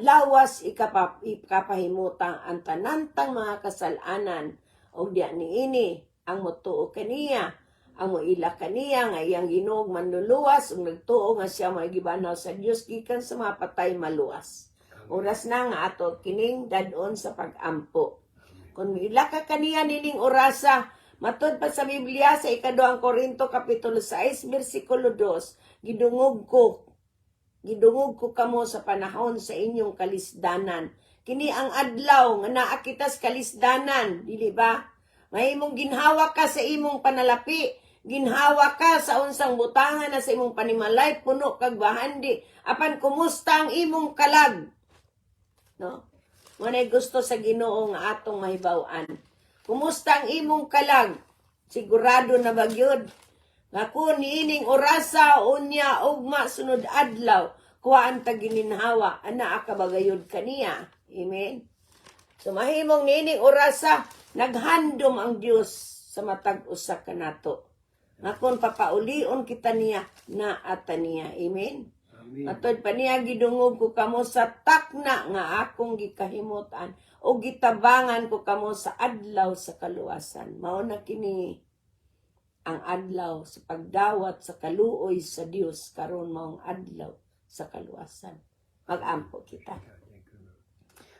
lawas ikapahimutang ang tanantang mga kasalanan ug diya niini ang motuo kaniya ang moila kaniya nga iyang Ginuog manluluwas ug nagtuo nga siya magibanaw sa Dios gikan sa mga patay maluwas. Oras na nga ato kining dadon sa pag-ampo. Kung miila ka kaniya nining orasa, matud pa sa Biblia sa 2 Korinto kapitulo 6 bersikulo 2, gidungog ko kamo sa panahon sa inyong kalisdanan. Kini ang adlaw nga naa kita sa kalisdanan, dili ba? May imong ginhawa ka sa imong panalapi, ginhawa ka sa unsang butangan na sa imong panimalay, puno kag bahandi. Apan kumusta ang imong kalag? No? Manay gusto sa Ginoo nga atong mahibaw-an. Kumusta ang imong kalag? Sigurado na bagyod. Nga kung niining orasa, unya, ugma, sunod adlaw, kuhaan ta gininhawa, ana akabagayod kaniya. Amen? So mahimong niining orasa, naghandom ang Dios sa matag usa kanato. Nga kung papaulion kita niya, naata niya. Amen? Amen. Matod pa niya gidungog ko kamo sa takna nga akong gikahimutan o gitabangan ko kamo sa adlaw sa kaluwasan. Mao na kini ang adlaw sa pagdawat sa kaluoy sa Dios karon maong adlaw sa kaluwasan. Mag-ampo kita.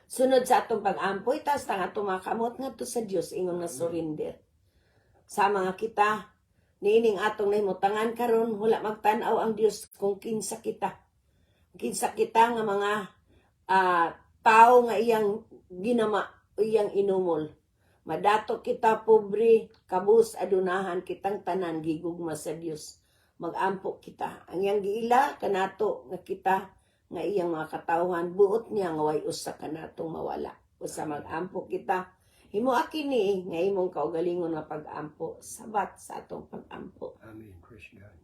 Sunod sa atong pag-ampo, itas tang atong makamot nga to sa Dios ingon nga surrender. Sa mga kita niining atong nahimutangan karon wala magtan-aw ang Dios kung kinsa kita. Kinsa kita nga mga tao nga iyang ginama, iyang inumol. Madato kita pobre, kabus adunahan kitang tanan gigugma sa Dios. Magampo kita. Ang iyang giila kanato nga kita nga iyang mga katawhan buot niya nga way usa kanatong mawala. Usa magampo kita. Himo kini nga imong kaugalingon nga pag-ampo, sabat sa atong pag-ampo. Amen. Praise God.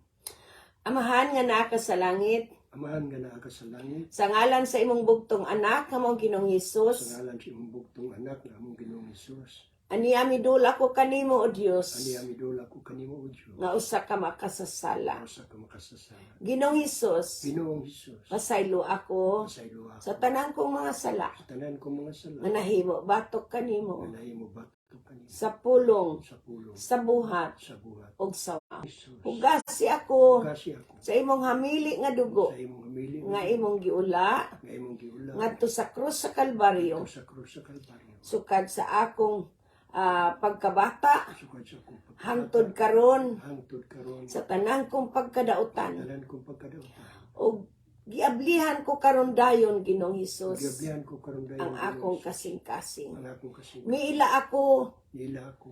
Amahan nga naa ka sa langit, Amahan nga naa ka sa langit, sa ngalan sa imong bugtong anak nga mao Ginoong sa Hesus, ngalan sa imong bugtong anak nga among Ginoong Hesus. aniya midula ko kanimo o Dios, Ani amidula ko kanimo o Dios. nga usa ka makasasala. Sa ka makasasala. Ginoong Hesus, Ginoong Hesus. pasaylo ako Pasaylo ako sa tanang kong mga sala sa tanan kong mga sala. nga nahimo batok kanimo Nga nahimo bato kanimo sa pulong, sa pulong, sa buhat sa buhat. ug sa Hesus. ugasi ako Kasi ako sa imong hamili nga dugo sa imong hamili nga imong giula nga imong giula ngadto sa krus sa Kalbaryo sa krus sa Kalbaryo. sukad sa akong pagkabata Sukad sa akong pagkabata, hangtod karon hangtod karon sa tanan kong pagkadautan tanan kong pagkadautan. ug giablihan ko karon dayon Ginoong Hesus Giablihan ko karon dayon ang akong kasing-kasing. ang akong kasing. Miila ako Nila ako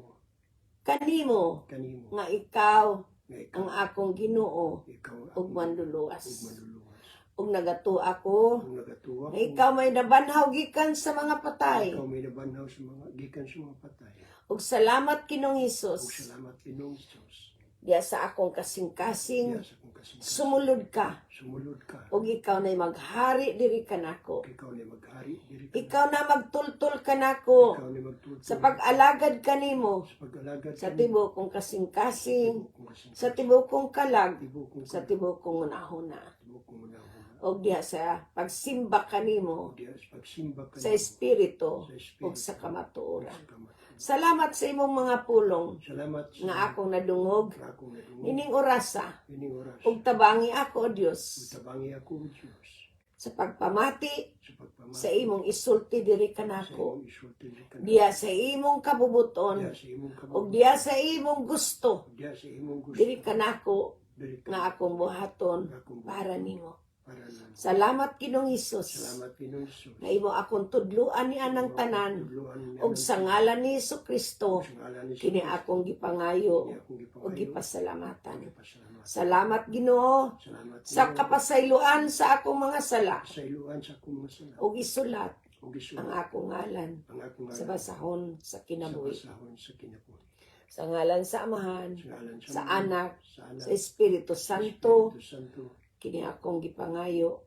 kanimo kanimo nga ikaw nga ikaw ang akong Ginoo ikaw ug ug manluluwas. manluluwas. Ug nagato ako Kung nagatuwa nga ikaw may nabanhaw gikan sa mga patay. ikaw may nabanhaw sa mga gikan sa mga patay. Ug salamat Ginoong Ug Hesus salamat Ginoong Hesus. diya sa akong kasing-kasing Diya sa akong kasing. sumulod ka Sumulod ka. ug ikaw nay maghari diri kanako. Ikaw na maghari diri ka. Ikaw na magtultol kanako Ikaw na magtutulong sa pag-alagad kanimo sa pag-alagad sa kanimo. tibuok kong kasing-kasing, Kung kasing sa tibuok kong kalag, tibo kung sa tibuok kong unahuna. tibo kung unahon. Og diha sa pagsimba kanimo Diya sa pagsimba ka sa espiritu sa ug Espiritu sa kamatuoran. sa kamatuoran. Salamat sa imong mga pulong Salamat sa nga akong nadungog nga akong nadungog. ining orasa Ining oras. ug tabangi ako o Dios Tabangi ako o Diyos sa pagpamati sa pagpamahal sa imong isulti diri sa kanako. imong isulti ka. Diya sa imong kabubuton Diya sa imong ug kabog. diya sa imong gusto Diya sa imong gusto. diri kanako Diri ka nga akong buhaton nga akong para nimo. para lang. Salamat Ginoong Hesus Salamat Ginoong Hesus. nga imo akong tudluan ni anang tanan Tudloan niya ug ng- sa ngalan ni Jesucristo sa ngalan ni kini Jesus. akong gipangayo Kini akong ug gipangayo. gipasalamatan. Pasalamat. Salamat Ginoo Salamat sa Ginoong. kapasayloan sa akong mga sala Sa iluan sa akong mga sala. ug isulat O gisulat ang akong ngalan ang akong sa ngalan basahon sa sa kinabuhi. basahon sa kinabuhi. Sa ngalan sa Amahan, Sa ngalan sa Ama, Anak, sa Anak, sa Espiritu Santo, Espiritu Santo. kini akong gipangayo,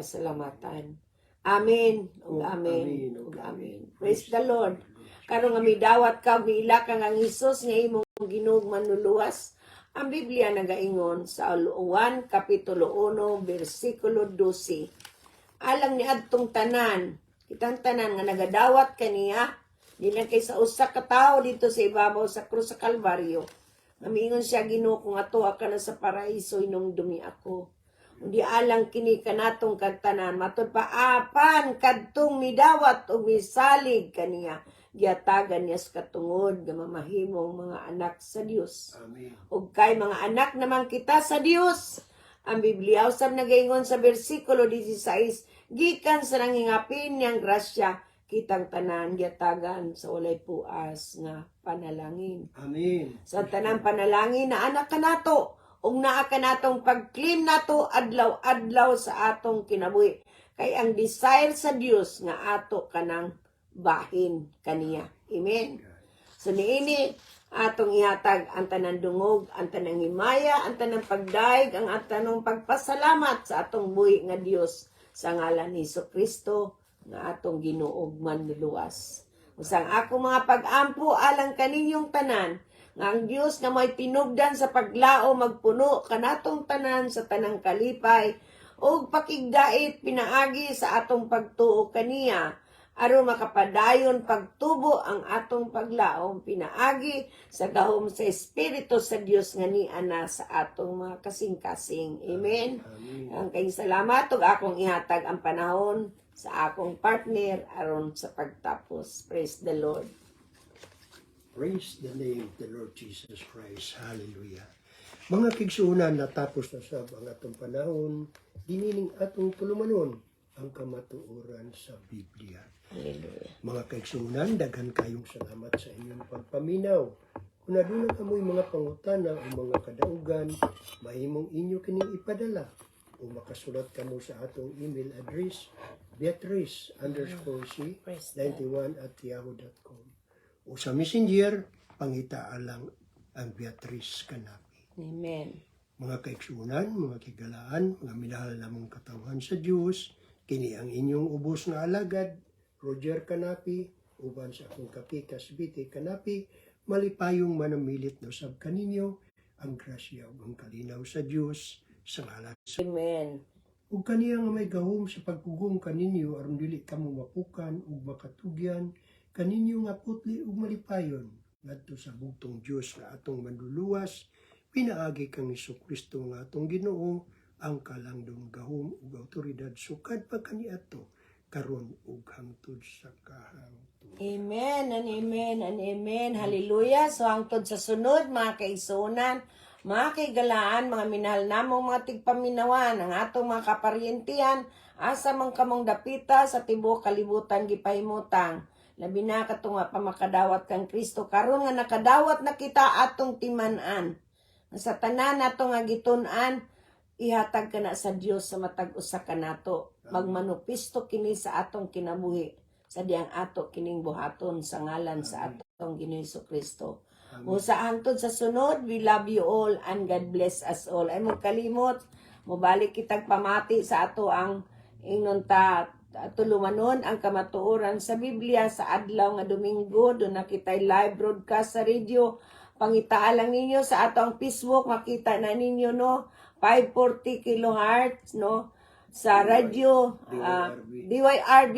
gipasalamatan. Amen. ug Ug amen. amen, Ug ug amen. amen. Praise the Lord. Karon nga midawat ka, miila ka nga Hesus nga imong Ginoong manluluwas. Ang Biblia nagaingon sa 1 kapitulo 1 bersikulo 12. Alang ni adtong tanan, kitang tanan nga nagadawat kaniya, di lang kay sa usa ka tawo dito sa ibabaw sa krus sa Kalbaryo. Namingon siya, Ginoo, kung atuwa ka na sa paraiso inungdumi ako. Hindi alang kini kanatong kagtanan, matod pa apan kadtong midawat o misalig kaniya, giatagan niya sa katungod nga mamahimong mga anak sa Dios. Amen. Ug kay mga anak naman kita sa Dios. Ang Biblia usab nagaingon sa bersikulo 16, gikan sa nangingapin niyang grasya, kitang tanan giatagan sa walay puas nga panalangin. Amen. Sa tanang panalangin na anak ka nato, ug naa ka natong pag-claim nato adlaw-adlaw sa atong kinabuhi. Kay ang desire sa Dios nga ato kanang bahin kaniya. Amen. So niini atong ihatag ang tanang dungog, ang tanang himaya, ang tanang pagdaig, ang tanang pagpasalamat sa atong buhi nga Dios sa ngalan ni Kristo nga atong Ginoo ug manluluwas. Usang ako mga pag-ampo alang kaninyong tanan, nga ang Dios nga may tinubdan sa paglao magpuno kanatong tanan sa tanang kalipay ug pakigdait pinaagi sa atong pagtuo kaniya aron makapadayon pagtubo ang atong paglaom pinaagi sa gahom sa Espiritu sa Dios nga niana sa atong mga kasing-kasing. Amen. Amen. Ang kayong salamat ug akong ihatag ang panahon sa akong partner aron sa pagtapos. Praise the Lord. Praise the name of the Lord Jesus Christ. Hallelujah. Mga kigsuunan, natapos na sa ang atong panahon, dinining atong tulumanon ang kamatuoran sa Biblia. Hallelujah. Mga kaigsuunan, daghan kayong salamat sa inyong pagpaminaw. Kung nadunag amoy mga pangutana o mga kadaugan, mahimong inyo kining ipadala o makasulat kamo sa atong email address beatrice_c91@yahoo.com o sa messenger, pangita lang ang Beatrice Kanapi. Amen. Mga kaigsuunan, mga kigalaan, mga minahal namong katawhan sa Diyos, kini ang inyong ubos nga alagad, Roger Kanapi, uban sa akong kapikas Biti Kanapi, malipayong manamilit no sab kaninyo, ang grasya ug ang kalinaw sa Diyos, sa ngalan sa Amen. ug kaniya nga may gahom sa pagpugong kaninyo aron dili kamo mapukan ug makatugyan kaninyo nga putli ug malipayon ngadto sa bugtong Dios nga atong manluluwas pinaagi kang Kristo nga atong Ginoo ang kalangdong gahom ug awtoridad sukad pa kaniadto karon ug hangtod sa kahangtod. Amen and amen and amen. Hallelujah. So hangtod sa sunod, mga kaisunan, mga kaigalaan, mga minahal namong mga tigpaminawan, ang atong mga kaparyentihan, asa man kamong dapita sa tibuok kalibutan gipahimutang. Labi na katong nga pamakadawat kang Kristo. Karon nga nakadawat na kita atong timan-an. Sa tanan nato nga gitun-an, ihatag ka na sa Dios sa matag usa ka nato. Magmanupisto kini sa atong kinabuhi. Sa diyang ato kining buhaton sa ngalan sa atong Ginoo Kristo. O sa hangtod sa sunod, we love you all and God bless us all. Ay mo kalimot, mobalik kitag pamati sa ato ang ingnon ta tulumanon ang kamatuoran sa Biblia sa adlaw nga Domingo. Doon na kita'y live broadcast sa radio. Pangitaan lang ninyo sa ato ang Facebook, makita na ninyo no 540 kilohertz no sa radio DYRB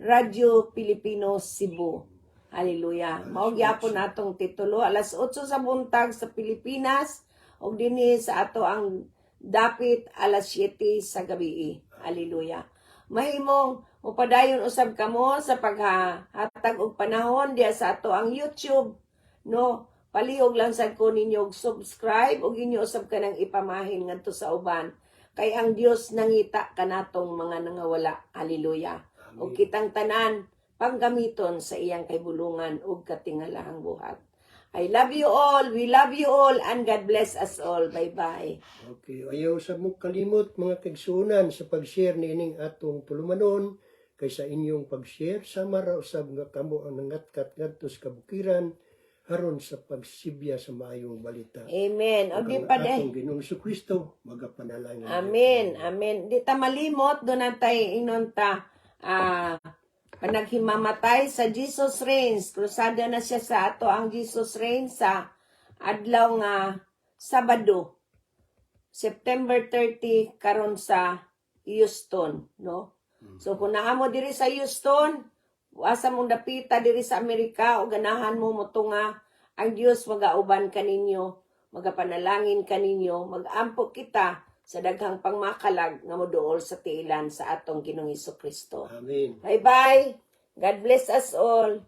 Radio Pilipino Cebu. Hallelujah. Mao gyapon natong titulo alas 8 sa buntag sa Pilipinas ug dinhi sa ato ang dapit alas 7 sa gabi. Hallelujah. Mahimong upadayon usab kamo sa paghatag og panahon diya sa ato ang YouTube no. Palihog lang sad ko ninyo og subscribe ug inyo usab kanang ipamahin ngadto sa uban. Kay ang Dios nangita kanatong mga nangawala. Hallelujah. Ug kitang tanan panggamiton sa iyang kaibulungan ug katingalahang buhat. I love you all, we love you all, and God bless us all. Bye-bye. Okay, ayaw sa mo kalimot mga kaigsuunan sa pag-share niining atong tulumanon kaysa inyong pag-share sama ra usab nga kamo ang nangatkat ngadto sa kabukiran aron sa pagsibya sa maayong balita. Amen. O Ug di ang pa atong Ginoong Kristo magapanalangin. Amen. Amen. Di ta malimot do natay inon ta panaghimamatay sa Jesus Reigns. Krusada na siya sa ato ang Jesus Reigns sa adlaw nga Sabado, September 30 karon sa Houston, no? So kung naa mo diri sa Houston, asa mong dapita diri sa Amerika o ganahan mo motunga ang Dios magauban kaninyo, magapanalangin kaninyo, magampo kita sa daghang pangmakalag nga moduol sa tiilan sa atong Ginoong Hesukristo. Amen. Bye-bye. God bless us all.